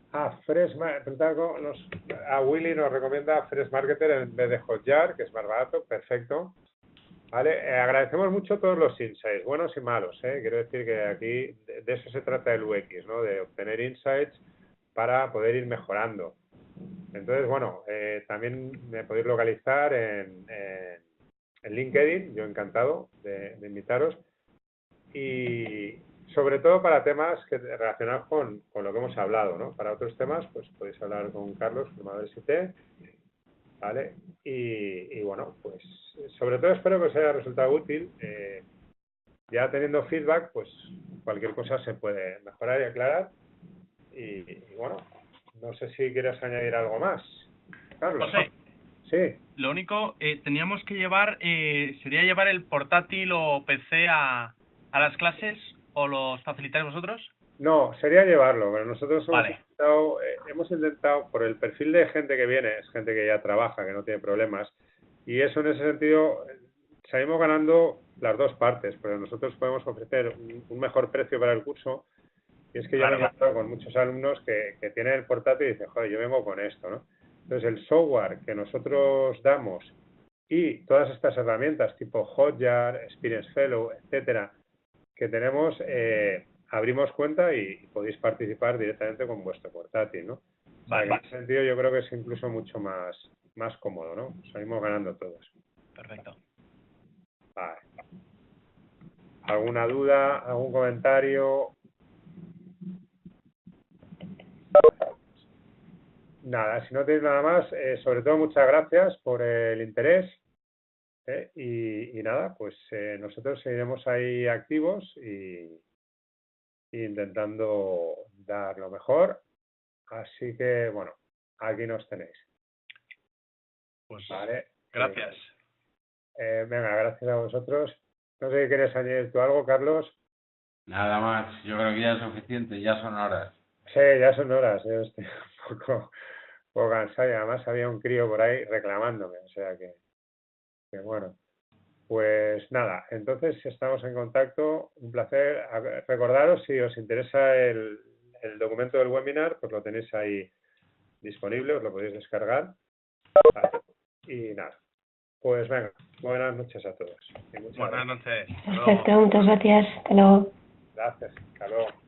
Willy nos recomienda Fresh Marketer en vez de Hotjar, que es más barato. Perfecto. Vale. Agradecemos mucho todos los insights, buenos y malos. Quiero decir que aquí de eso se trata el UX, ¿no? De obtener insights para poder ir mejorando. Entonces, bueno, también me podéis localizar en LinkedIn, yo encantado de invitaros. Y sobre todo para temas relacionados con lo que hemos hablado, ¿no? Para otros temas, pues podéis hablar con Carlos, Formadores IT, ¿vale? Y bueno, pues sobre todo espero que os haya resultado útil. Ya teniendo feedback, pues cualquier cosa se puede mejorar y aclarar. Y bueno, no sé si quieres añadir algo más, Carlos. José, Sí. lo único, teníamos que llevar, ¿sería llevar el portátil o PC a las clases o los facilitáis vosotros? No, sería llevarlo, pero nosotros Vale. hemos intentado, por el perfil de gente que viene, es gente que ya trabaja, que no tiene problemas, y eso en ese sentido salimos ganando las dos partes, pero nosotros podemos ofrecer un mejor precio para el curso, y es que yo me he encontrado con muchos alumnos que tienen el portátil y dicen, joder, yo vengo con esto, ¿no? Entonces el software que nosotros damos y todas estas herramientas tipo Hotjar, Experience Fellow, etcétera, que tenemos, abrimos cuenta y podéis participar directamente con vuestro portátil, ¿no? O sea, que en ese sentido yo creo que es incluso mucho más cómodo, ¿no? Salimos ganando todos. Perfecto. Vale. ¿Alguna duda? ¿Algún comentario? Nada, si no tenéis nada más, sobre todo muchas gracias por el interés. Y nada, pues nosotros seguiremos ahí activos y intentando dar lo mejor. Así que, bueno, aquí nos tenéis. Pues vale. gracias. Venga, gracias a vosotros. No sé si quieres añadir tú algo, Carlos. Nada más, yo creo que ya es suficiente, ya son horas. Sí, ya son horas. Yo estoy un poco cansado y además había un crío por ahí reclamándome. O sea que bueno. Pues nada, entonces estamos en contacto. Un placer. Recordaros, si os interesa el documento del webinar, pues lo tenéis ahí disponible, os lo podéis descargar. Vale. Y nada, pues venga, buenas noches a todos. Buenas noches. Perfecto, muchas gracias. Hasta luego. Gracias, hasta luego.